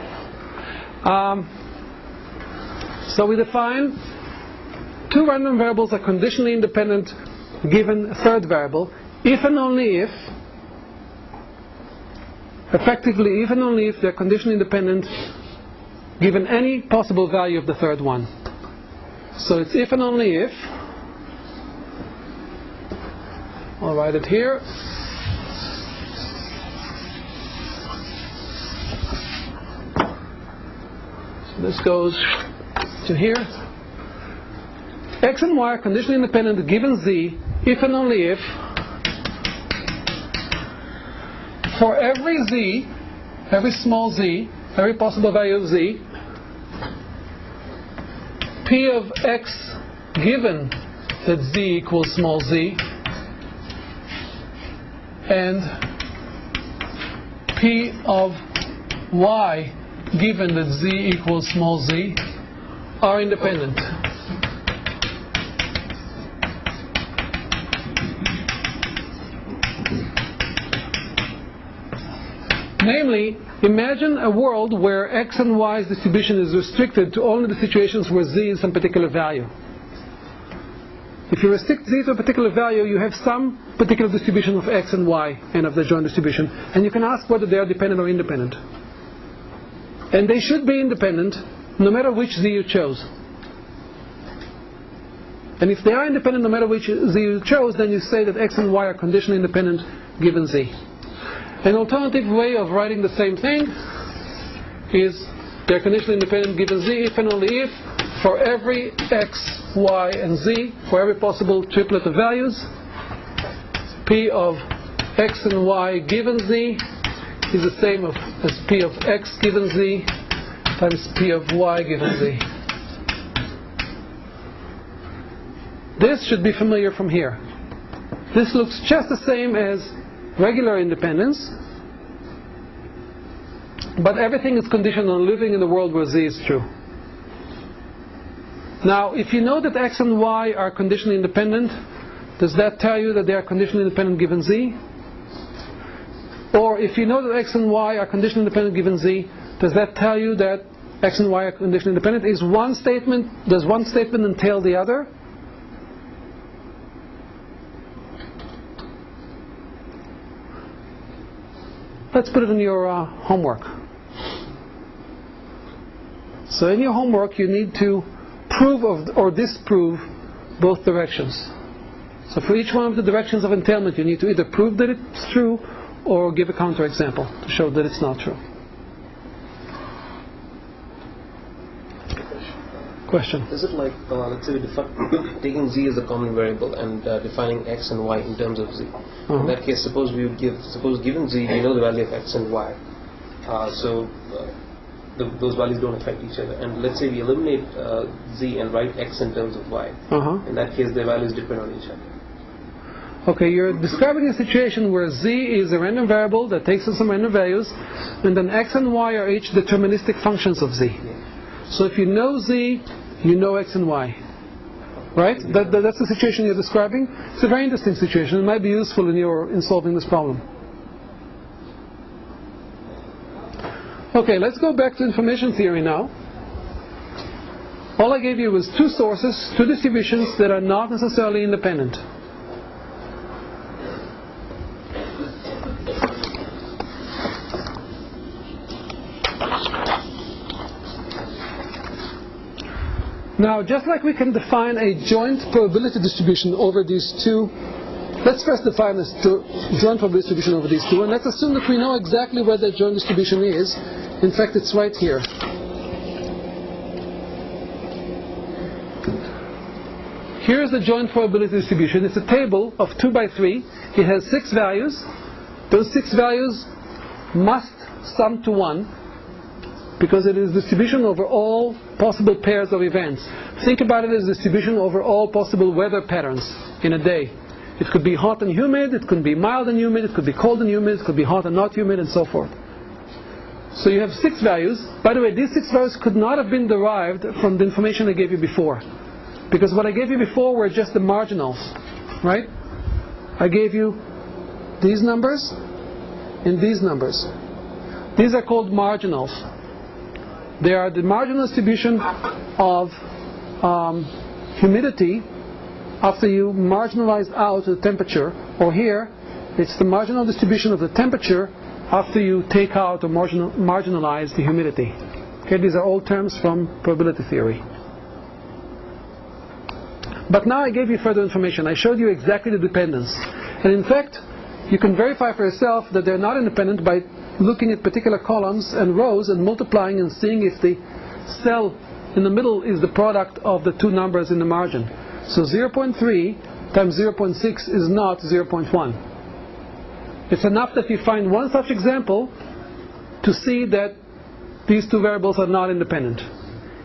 So we define two random variables are conditionally independent given a third variable if and only if, effectively if and only if they're conditionally independent given any possible value of the third one. So it's if and only if. I'll write it here. So this goes to here. X and y are conditionally independent given z if and only if for every z, every small z, every possible value of z, P of x given that z equals small z, and P of y given that z equals small z are independent. Namely, imagine a world where x and y's distribution is restricted to only the situations where z is some particular value. If you restrict z to a particular value, you have some particular distribution of x and y and of the joint distribution, and you can ask whether they are dependent or independent. And they should be independent no matter which z you chose. And if they are independent no matter which z you chose, then you say that x and y are conditionally independent given z. An alternative way of writing the same thing is they're conditionally independent given z if and only if for every x, y, and z, for every possible triplet of values, P of x and y given z is the same as P of x given z times P of y given z. This should be familiar from here. This looks just the same as regular independence, but everything is conditioned on living in the world where z is true. Now, if you know that x and y are conditionally independent, does that tell you that they are conditionally independent given z? Or if you know that x and y are conditionally independent given z, does that tell you that x and y are conditionally independent? Does one statement entail the other? Let's put it in your homework. So in your homework you need to prove or disprove both directions. So for each one of the directions of entailment you need to either prove that it's true or give a counterexample to show that it's not true. question. Is it like, let's say we taking z as a common variable and defining x and y in terms of z? In that case, suppose given z, we know the value of x and y. Those values don't affect each other. And let's say we eliminate z and write x in terms of y. In that case, their values depend on each other. Okay, you're describing a situation where z is a random variable that takes some random values, and then x and y are each deterministic functions of z. So if you know z, you know x and y. Right? That's the situation you're describing. It's a very interesting situation. It might be useful in solving this problem. Okay, let's go back to information theory now. All I gave you was two sources, two distributions that are not necessarily independent. Now, just like we can define a joint probability distribution over these two, let's first define this joint probability distribution over these two, and let's assume that we know exactly where that joint distribution is. In fact, it's right here. Here's the joint probability distribution. It's a table of 2 by 3. It has 6 values. Those 6 values must sum to 1, because it is distribution over all possible pairs of events. Think about it as distribution over all possible weather patterns in a day. It could be hot and humid, it could be mild and humid, it could be cold and humid, it could be hot and not humid, and so forth. So you have 6 values. By the way, these 6 values could not have been derived from the information I gave you before, because what I gave you before were just the marginals, right? I gave you these numbers and these numbers. These are called marginals. They are the marginal distribution of humidity after you marginalize out the temperature, or here it's the marginal distribution of the temperature after you take out or marginalize the humidity. Okay, these are all terms from probability theory. But now I gave you further information. I showed you exactly the dependence. And in fact, you can verify for yourself that they're not independent by looking at particular columns and rows and multiplying and seeing if the cell in the middle is the product of the two numbers in the margin. So 0.3 times 0.6 is not 0.1. It's enough that you find one such example to see that these two variables are not independent.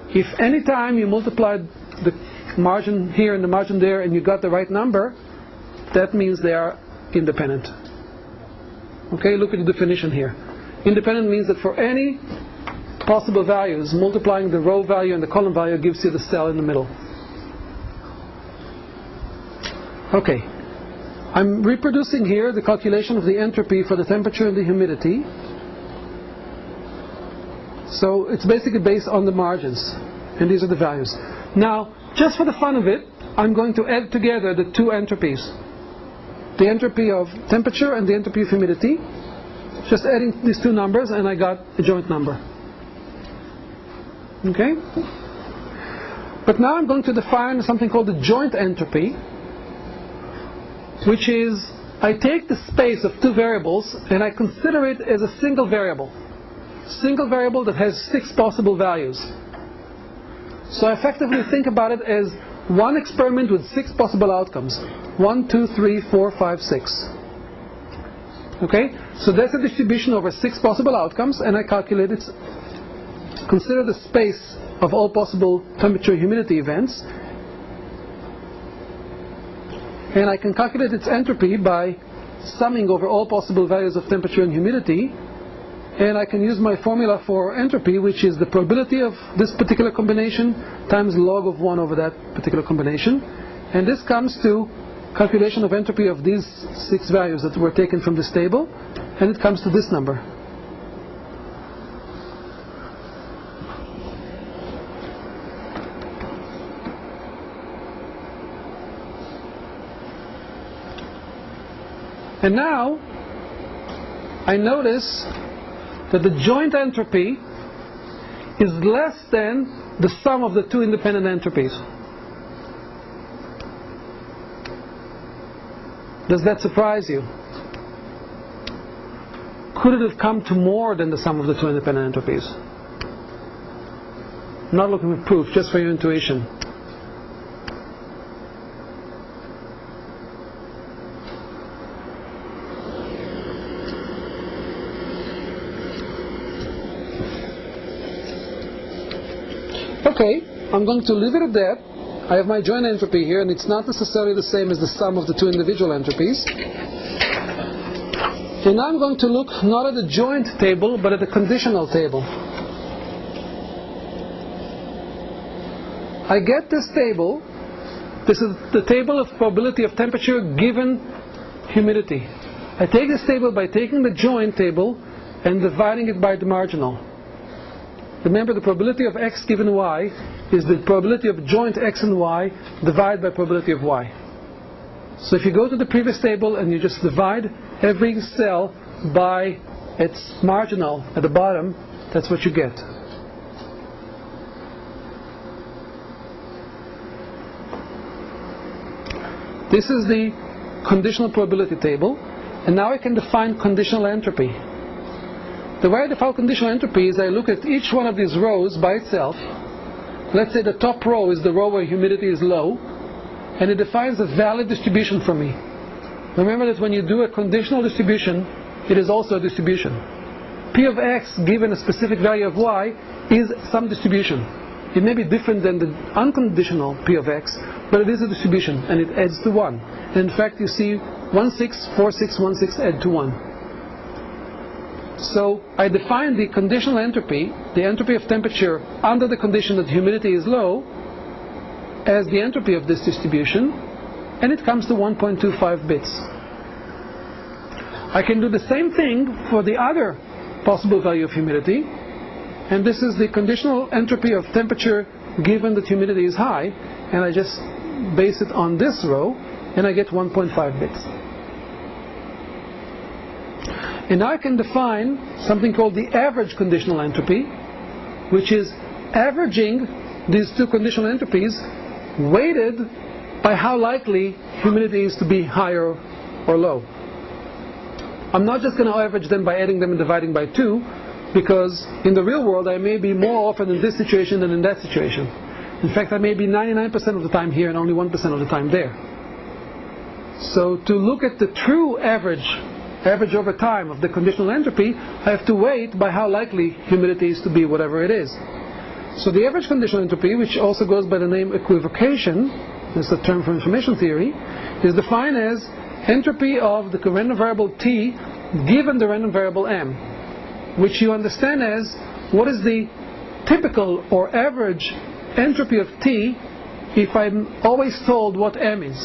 If any time you multiplied the margin here and the margin there and you got the right number, that means they are independent. Okay, look at the definition here. Independent means that for any possible values, multiplying the row value and the column value gives you the cell in the middle. Okay, I'm reproducing here the calculation of the entropy for the temperature and the humidity. So it's basically based on the margins, and these are the values. Now, just for the fun of it, I'm going to add together the two entropies. The entropy of temperature and the entropy of humidity. Just adding these two numbers and I got a joint number. Okay? But now I'm going to define something called the joint entropy, which is I take the space of two variables and I consider it as a single variable. Single variable that has 6 possible values. So I effectively think about it as one experiment with 6 possible outcomes. 1, 2, 3, 4, 5, 6. Okay? So that's a distribution over 6 possible outcomes, and I calculate it. Consider the space of all possible temperature and humidity events, and I can calculate its entropy by summing over all possible values of temperature and humidity, and I can use my formula for entropy, which is the probability of this particular combination times log of 1 over that particular combination, and this comes to calculation of entropy of these 6 values that were taken from this table, and it comes to this number. And now I notice that the joint entropy is less than the sum of the two independent entropies. Does that surprise you? Could it have come to more than the sum of the two independent entropies? not looking for proof, just for your intuition. Okay, I'm going to leave it at that. I have my joint entropy here, and it's not necessarily the same as the sum of the two individual entropies. And now I'm going to look not at the joint table, but at the conditional table. I get this table. This is the table of probability of temperature given humidity. I take this table by taking the joint table and dividing it by the marginal. Remember, the probability of x given y is the probability of joint x and y divided by probability of y. So if you go to the previous table and you just divide every cell by its marginal at the bottom, that's what you get. This is the conditional probability table, and now I can define conditional entropy. The way I define conditional entropy is I look at each one of these rows by itself. Let's say the top row is the row where humidity is low, and it defines a valid distribution for me. Remember that when you do a conditional distribution, it is also a distribution. P of x given a specific value of y is some distribution. It may be different than the unconditional P of x, but it is a distribution, and it adds to 1. And in fact, you see 1, 6, 4, 6, 1, 6 add to 1. So I define the conditional entropy, the entropy of temperature under the condition that humidity is low, as the entropy of this distribution, and it comes to 1.25 bits. I can do the same thing for the other possible value of humidity, and this is the conditional entropy of temperature given that humidity is high, and I just base it on this row, and I get 1.5 bits. And now I can define something called the average conditional entropy, which is averaging these two conditional entropies weighted by how likely humidity is to be higher or low. I'm not just going to average them by adding them and dividing by 2, because in the real world I may be more often in this situation than in that situation. In fact, I may be 99% of the time here and only 1% of the time there. So to look at the true average over time of the conditional entropy, I have to weight by how likely humidity is to be whatever it is. So the average conditional entropy, which also goes by the name equivocation, that's a term for information theory, is defined as entropy of the random variable t given the random variable m, which you understand as what is the typical or average entropy of t if I'm always told what m is.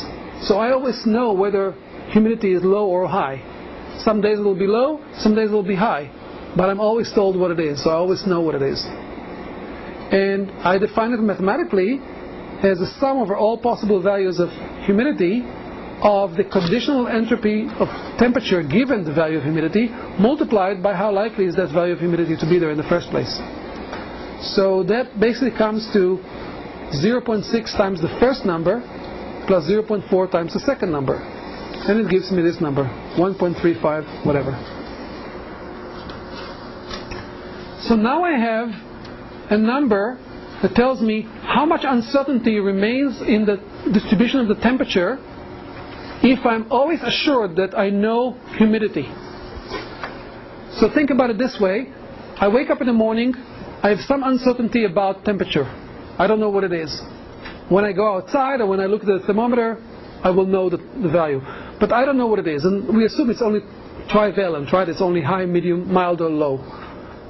So I always know whether humidity is low or high. Some days it will be low, some days it will be high, but I'm always told what it is, so I always know what it is. And I define it mathematically as the sum over all possible values of humidity of the conditional entropy of temperature given the value of humidity multiplied by how likely is that value of humidity to be there in the first place. So that basically comes to 0.6 times the first number plus 0.4 times the second number. And it gives me this number, 1.35 whatever. So now I have a number that tells me how much uncertainty remains in the distribution of the temperature if I'm always assured that I know humidity. So think about it this way. I wake up in the morning, I have some uncertainty about temperature. I don't know what it is. When I go outside or when I look at the thermometer, I will know the value. But I don't know what it is. And we assume it's only trivalent, right? It's only high, medium, mild or low,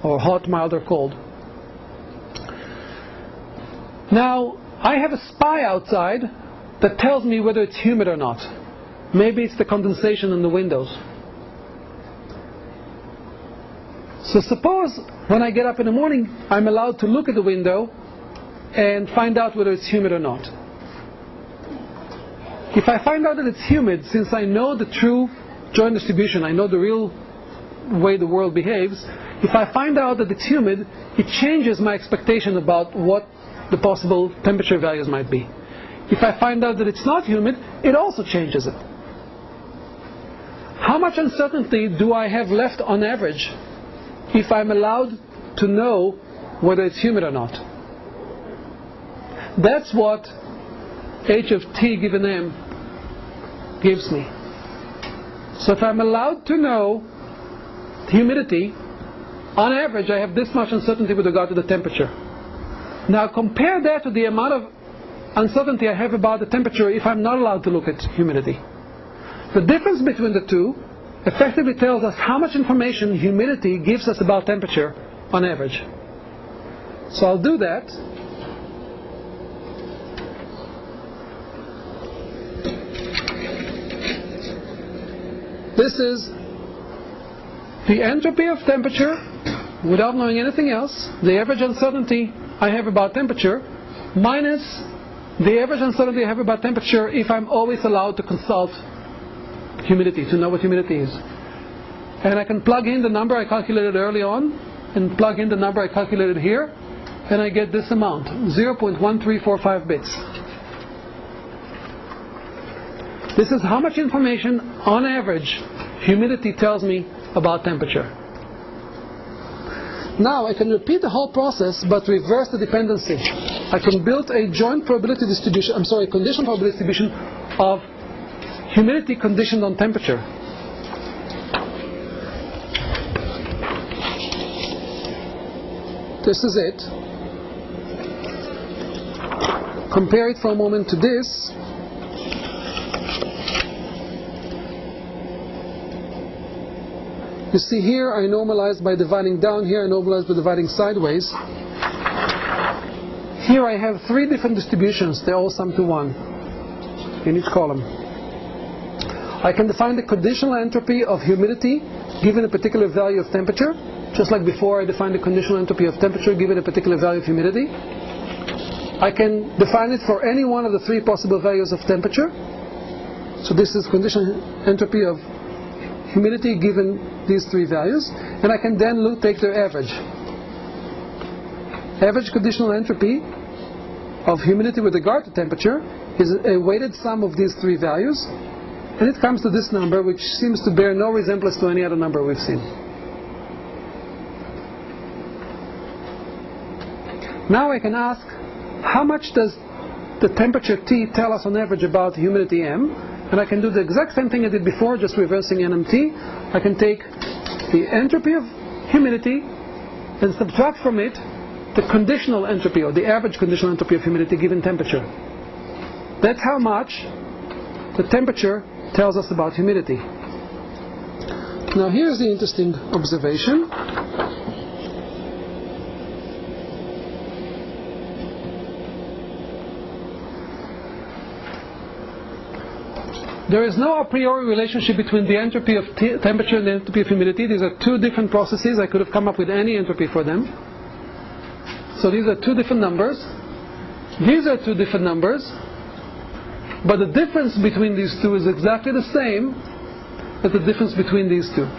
or hot, mild or cold. Now, I have a spy outside that tells me whether it's humid or not. Maybe it's the condensation in the windows. So suppose when I get up in the morning, I'm allowed to look at the window and find out whether it's humid or not. If I find out that it's humid, since I know the true joint distribution, I know the real way the world behaves, if I find out that it's humid, it changes my expectation about what the possible temperature values might be. If I find out that it's not humid, it also changes it. How much uncertainty do I have left on average if I'm allowed to know whether it's humid or not? That's what H of T given M gives me. So if I'm allowed to know humidity, on average I have this much uncertainty with regard to the temperature. Now compare that to the amount of uncertainty I have about the temperature if I'm not allowed to look at humidity. The difference between the two effectively tells us how much information humidity gives us about temperature on average. So I'll do that. This is the entropy of temperature without knowing anything else, the average uncertainty I have about temperature, minus the average uncertainty I have about temperature if I'm always allowed to consult humidity, to know what humidity is. And I can plug in the number I calculated early on, and plug in the number I calculated here, and I get this amount, 0.1345 bits. This is how much information, on average, humidity tells me about temperature. Now I can repeat the whole process, but reverse the dependency. I can build a joint probability distribution, conditional probability distribution of humidity conditioned on temperature. This is it. Compare it for a moment to this. You see here I normalize by dividing down, here I normalize by dividing sideways. Here I have three different distributions, they all sum to 1 in each column. I can define the conditional entropy of humidity given a particular value of temperature, just like before I defined the conditional entropy of temperature given a particular value of humidity. I can define it for any one of the three possible values of temperature. So this is conditional entropy of humidity given these three values, and I can then take their average. Average conditional entropy of humidity with regard to temperature is a weighted sum of these three values, and it comes to this number, which seems to bear no resemblance to any other number we've seen. Now I can ask, how much does the temperature T tell us on average about humidity M? And I can do the exact same thing I did before, just reversing NMT. I can take the entropy of humidity and subtract from it the conditional entropy, or the average conditional entropy of humidity given temperature. That's how much the temperature tells us about humidity. Now here's the interesting observation. There is no a priori relationship between the entropy of temperature and the entropy of humidity. These are two different processes. I could have come up with any entropy for them. So these are two different numbers. These are two different numbers. But the difference between these two is exactly the same as the difference between these two.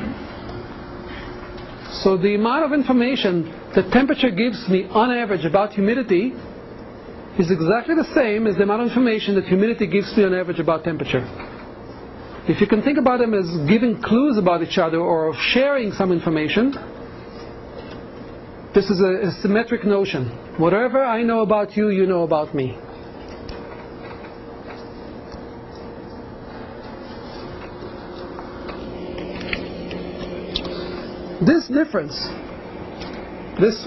So the amount of information that temperature gives me on average about humidity is exactly the same as the amount of information that humidity gives me on average about temperature. If you can think about them as giving clues about each other or sharing some information, this is a symmetric notion. Whatever I know about you, you know about me. This difference,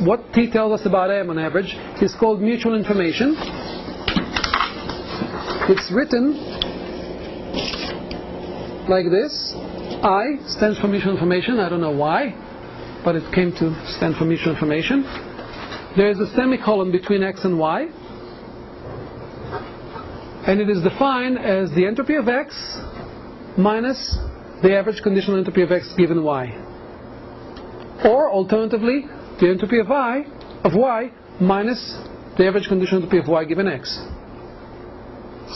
what T tells us about M on average, is called mutual information. It's written like this. I stands for mutual information. I don't know why, but it came to stand for mutual information. There is a semicolon between X and Y, and it is defined as the entropy of X minus the average conditional entropy of X given Y. Or alternatively, the entropy of Y minus the average conditional entropy of Y given X.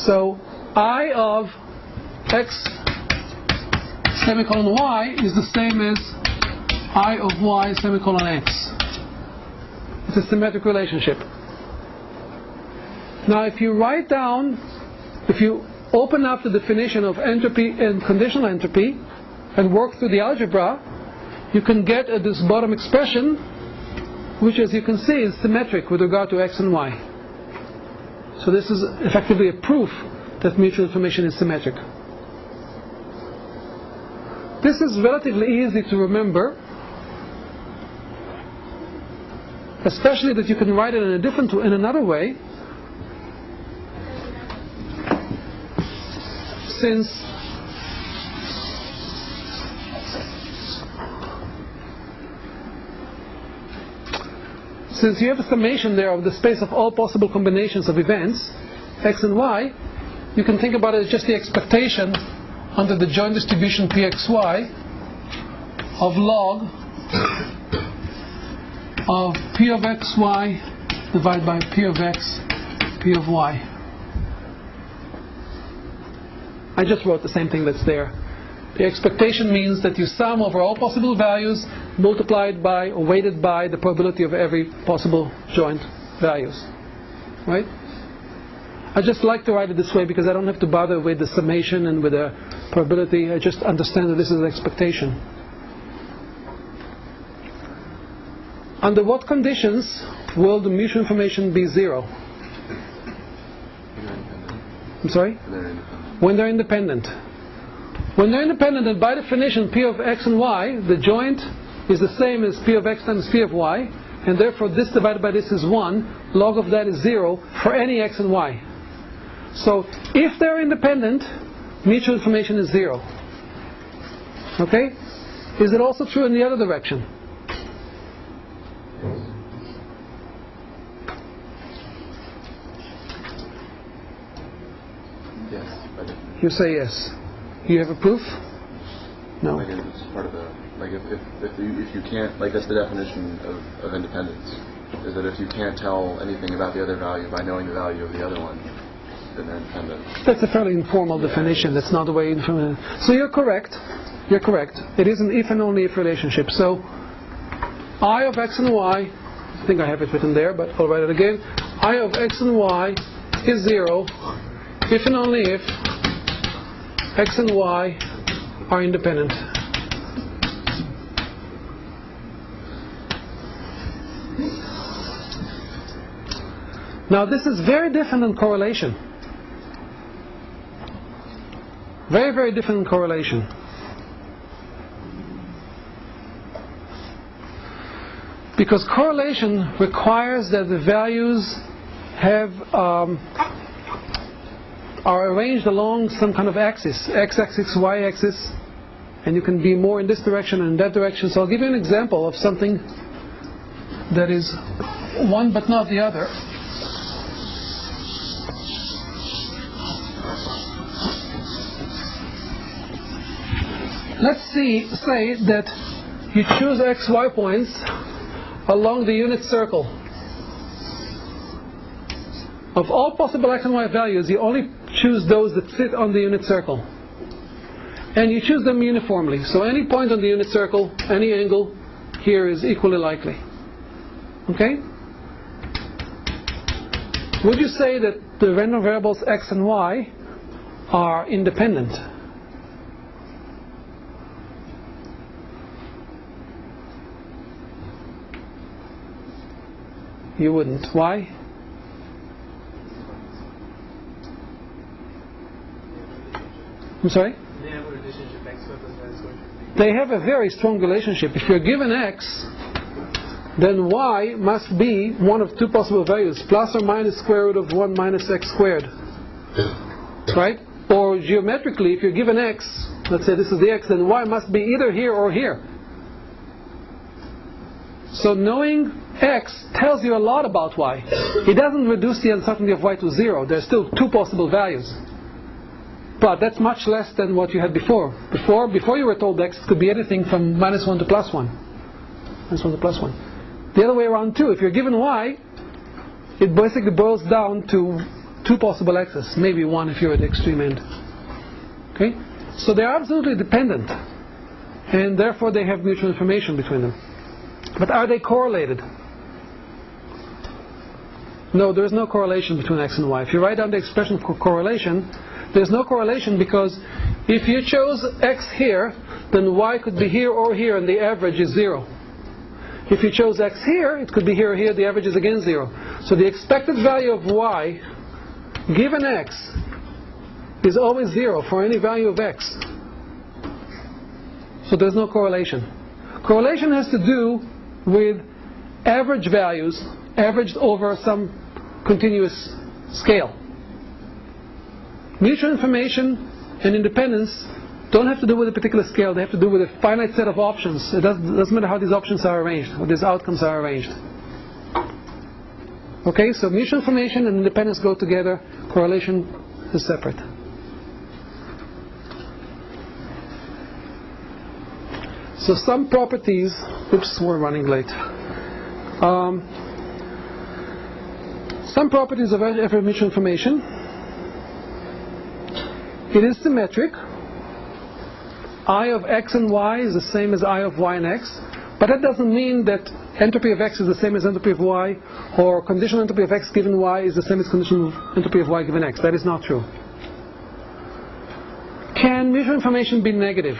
So I of X semicolon Y is the same as I of Y semicolon X. It's a symmetric relationship. Now if you write down, if you open up the definition of entropy and conditional entropy and work through the algebra, you can get at this bottom expression, which as you can see is symmetric with regard to X and Y. So this is effectively a proof that mutual information is symmetric. This is relatively easy to remember, especially that you can write it in another way, since you have a summation there of the space of all possible combinations of events, x and y, you can think about it as just the expectation under the joint distribution Pxy of log of P of xy divided by P of x, P of y. I just wrote the same thing that's there. The expectation means that you sum over all possible values multiplied by or weighted by the probability of every possible joint values. Right? I just like to write it this way because I don't have to bother with the summation and with the probability. I just understand that this is an expectation. Under what conditions will the mutual information be zero? I'm sorry? When they're independent. When they're independent, and by definition P of x and y, the joint is the same as P of x times P of y, and therefore this divided by this is 1, log of that is 0 for any x and y. So if they're independent, mutual information is 0. Okay? Is it also true in the other direction? Yes. You say yes. You have a proof? No. Like it's part of the, like if you can't, like that's the definition of independence, is that if you can't tell anything about the other value by knowing the value of the other one, then they're independent. That's a fairly informal definition. That's not the way. So you're correct. You're correct. It is an if and only if relationship. So I of x and y, I think I have it written there, but I'll write it again. I of x and y is 0 if and only if x and y are independent. Now this is very different than correlation. Very, very different than correlation. Because correlation requires that the values are arranged along some kind of axis, x-axis, y-axis, and you can be more in this direction and in that direction. So I'll give you an example of something that is one but not the other. Let's say that you choose x, y points along the unit circle. Of all possible x and y values, you only choose those that sit on the unit circle. And you choose them uniformly. So any point on the unit circle, any angle here is equally likely. Okay? Would you say that the random variables x and y are independent? You wouldn't. Why? I'm sorry? They have a relationship x, so that's why it's going to be. They have a very strong relationship. If you're given x, then y must be one of two possible values, plus or minus square root of 1 minus x squared. Right? Or geometrically, if you're given x, let's say this is the x, then y must be either here or here. So knowing x tells you a lot about y. It doesn't reduce the uncertainty of y to 0. There's still two possible values. But that's much less than what you had before. Before you were told x could be anything from minus 1 to plus 1. Minus 1 to plus 1. The other way around too. If you're given y, it basically boils down to two possible x's. Maybe one if you're at the extreme end. Okay? So they're absolutely dependent. And therefore they have mutual information between them. But are they correlated? No, there is no correlation between x and y. If you write down the expression for correlation, there's no correlation because if you chose x here, then y could be here or here and the average is 0. If you chose x here, it could be here or here, the average is again 0. So the expected value of y given x is always 0 for any value of x. So there's no correlation. Correlation has to do with average values averaged over some continuous scale. Mutual information and independence don't have to do with a particular scale. They have to do with a finite set of options. It doesn't matter how these options are arranged, how these outcomes are arranged. Okay, so mutual information and independence go together. Correlation is separate. So some properties, oops, we're running late. Some properties of every mutual information. It is symmetric. I of x and y is the same as I of y and x, but that doesn't mean that entropy of x is the same as entropy of y, or conditional entropy of x given y is the same as conditional entropy of y given x. That is not true. Can mutual information be negative?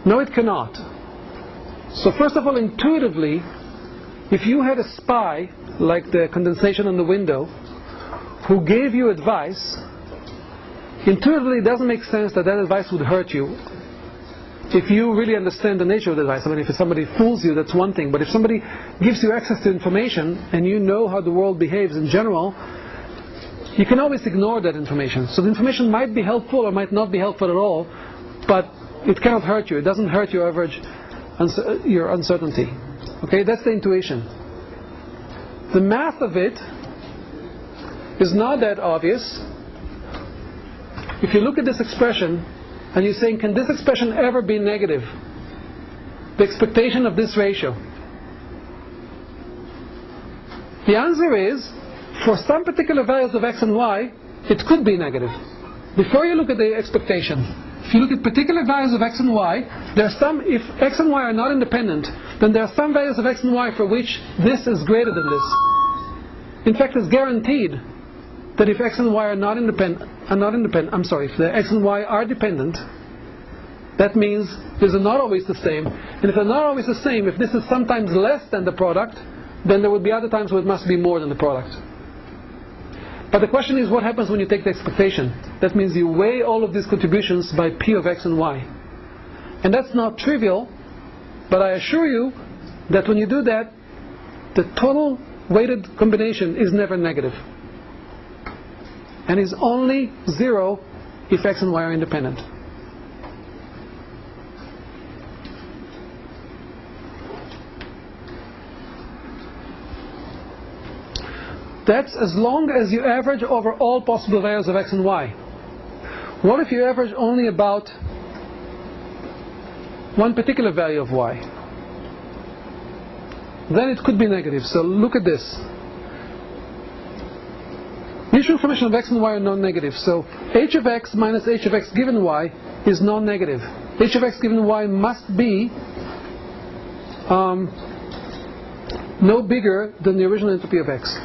No, it cannot. So first of all, intuitively, if you had a spy, like the condensation on the window, who gave you advice, intuitively it doesn't make sense that that advice would hurt you if you really understand the nature of the advice. I mean, if somebody fools you, that's one thing, but if somebody gives you access to information and you know how the world behaves in general, you can always ignore that information. So the information might be helpful or might not be helpful at all, but it cannot hurt you. It doesn't hurt your average your uncertainty. Okay, that's the intuition. The math of it is not that obvious. If you look at this expression and you're saying, can this expression ever be negative? The expectation of this ratio. The answer is, for some particular values of x and y, it could be negative. Before you look at the expectation, if you look at particular values of x and y, there are some, if x and y are not independent, then there are some values of x and y for which this is greater than this. In fact, it's guaranteed that if x and y are not independent, if the x and y are dependent, that means these are not always the same. And if they're not always the same, if this is sometimes less than the product, then there would be other times where it must be more than the product. But the question is, what happens when you take the expectation? That means you weigh all of these contributions by P of x and y. And that's not trivial, but I assure you that when you do that, the total weighted combination is never negative. And is only 0 if x and y are independent. That's as long as you average over all possible values of x and y. What if you average only about one particular value of y? Then it could be negative. So look at this. Mutual information of x and y are non-negative. So h of x minus h of x given y is non-negative. H of x given y must be no bigger than the original entropy of x.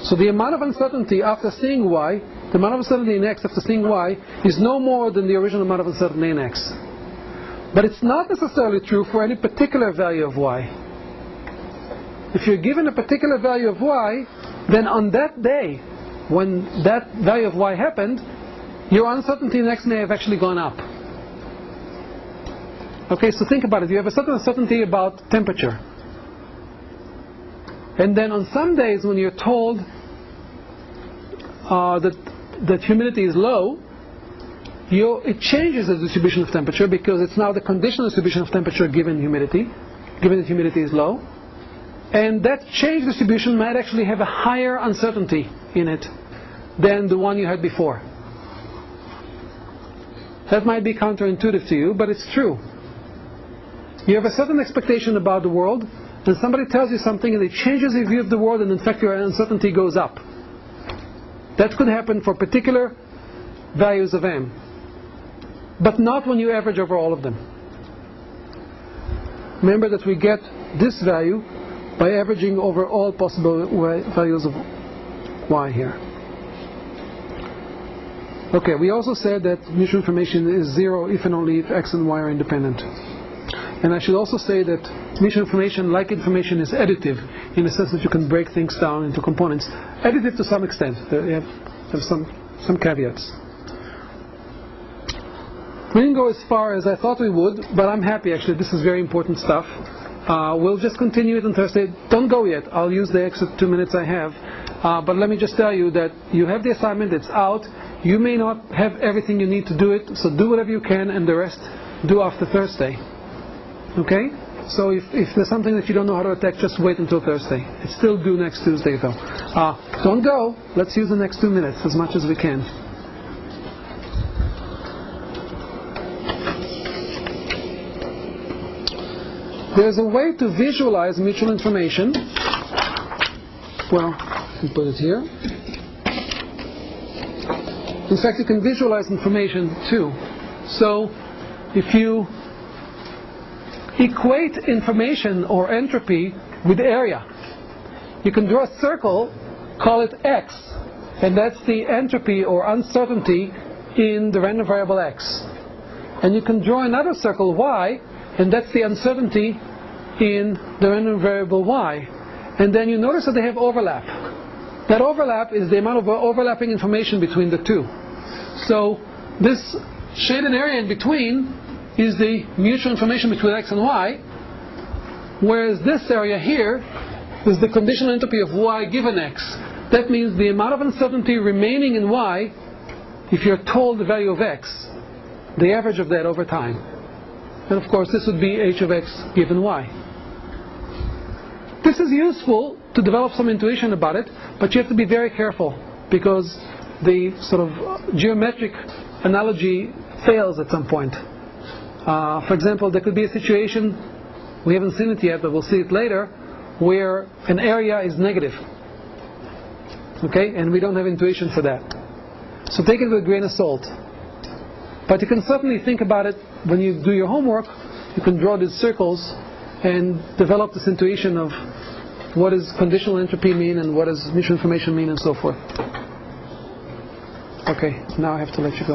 So the amount of uncertainty after seeing y, the amount of uncertainty in x after seeing y, is no more than the original amount of uncertainty in x. But it's not necessarily true for any particular value of y. If you're given a particular value of y, then on that day, when that value of y happened, your uncertainty in x may have actually gone up. Okay, so think about it. You have a certain uncertainty about temperature. And then on some days when you're told that humidity is low, it changes the distribution of temperature because it's now the conditional distribution of temperature given humidity, given that humidity is low. And that change distribution might actually have a higher uncertainty in it than the one you had before. That might be counterintuitive to you, but it's true. You have a certain expectation about the world, and somebody tells you something and it changes your view of the world, and in fact your uncertainty goes up. That could happen for particular values of m, but not when you average over all of them. Remember that we get this value by averaging over all possible values of y here. Okay, we also said that mutual information is 0 if and only if x and y are independent. And I should also say that mutual information, like information, is additive in the sense that you can break things down into components. Additive to some extent. There have some caveats. We didn't go as far as I thought we would, but I'm happy actually. This is very important stuff. We'll just continue it on Thursday. Don't go yet. I'll use the extra 2 minutes I have. But let me just tell you that you have the assignment. It's out. You may not have everything you need to do it, so do whatever you can, and the rest do after Thursday. Okay? So if there's something that you don't know how to attack, just wait until Thursday. It's still due next Tuesday, though. Don't go. Let's use the next 2 minutes as much as we can. There's a way to visualize mutual information. Well, you can put it here. In fact, you can visualize information too. So, if you equate information or entropy with area, you can draw a circle, call it X, and that's the entropy or uncertainty in the random variable X. And you can draw another circle, Y, and that's the uncertainty in the random variable Y. And then you notice that they have overlap. That overlap is the amount of overlapping information between the two. So this shaded area in between is the mutual information between X and Y, whereas this area here is the conditional entropy of Y given X. That means the amount of uncertainty remaining in Y, if you're told the value of X, the average of that over time. And of course this would be H of X given Y. This is useful to develop some intuition about it, but you have to be very careful because the sort of geometric analogy fails at some point. For example, there could be a situation, we haven't seen it yet, but we'll see it later, where an area is negative. Okay? And we don't have intuition for that. So take it with a grain of salt. But you can certainly think about it when you do your homework. You can draw these circles and develop this intuition of what does conditional entropy mean and what does mutual information mean and so forth. Okay, now I have to let you go.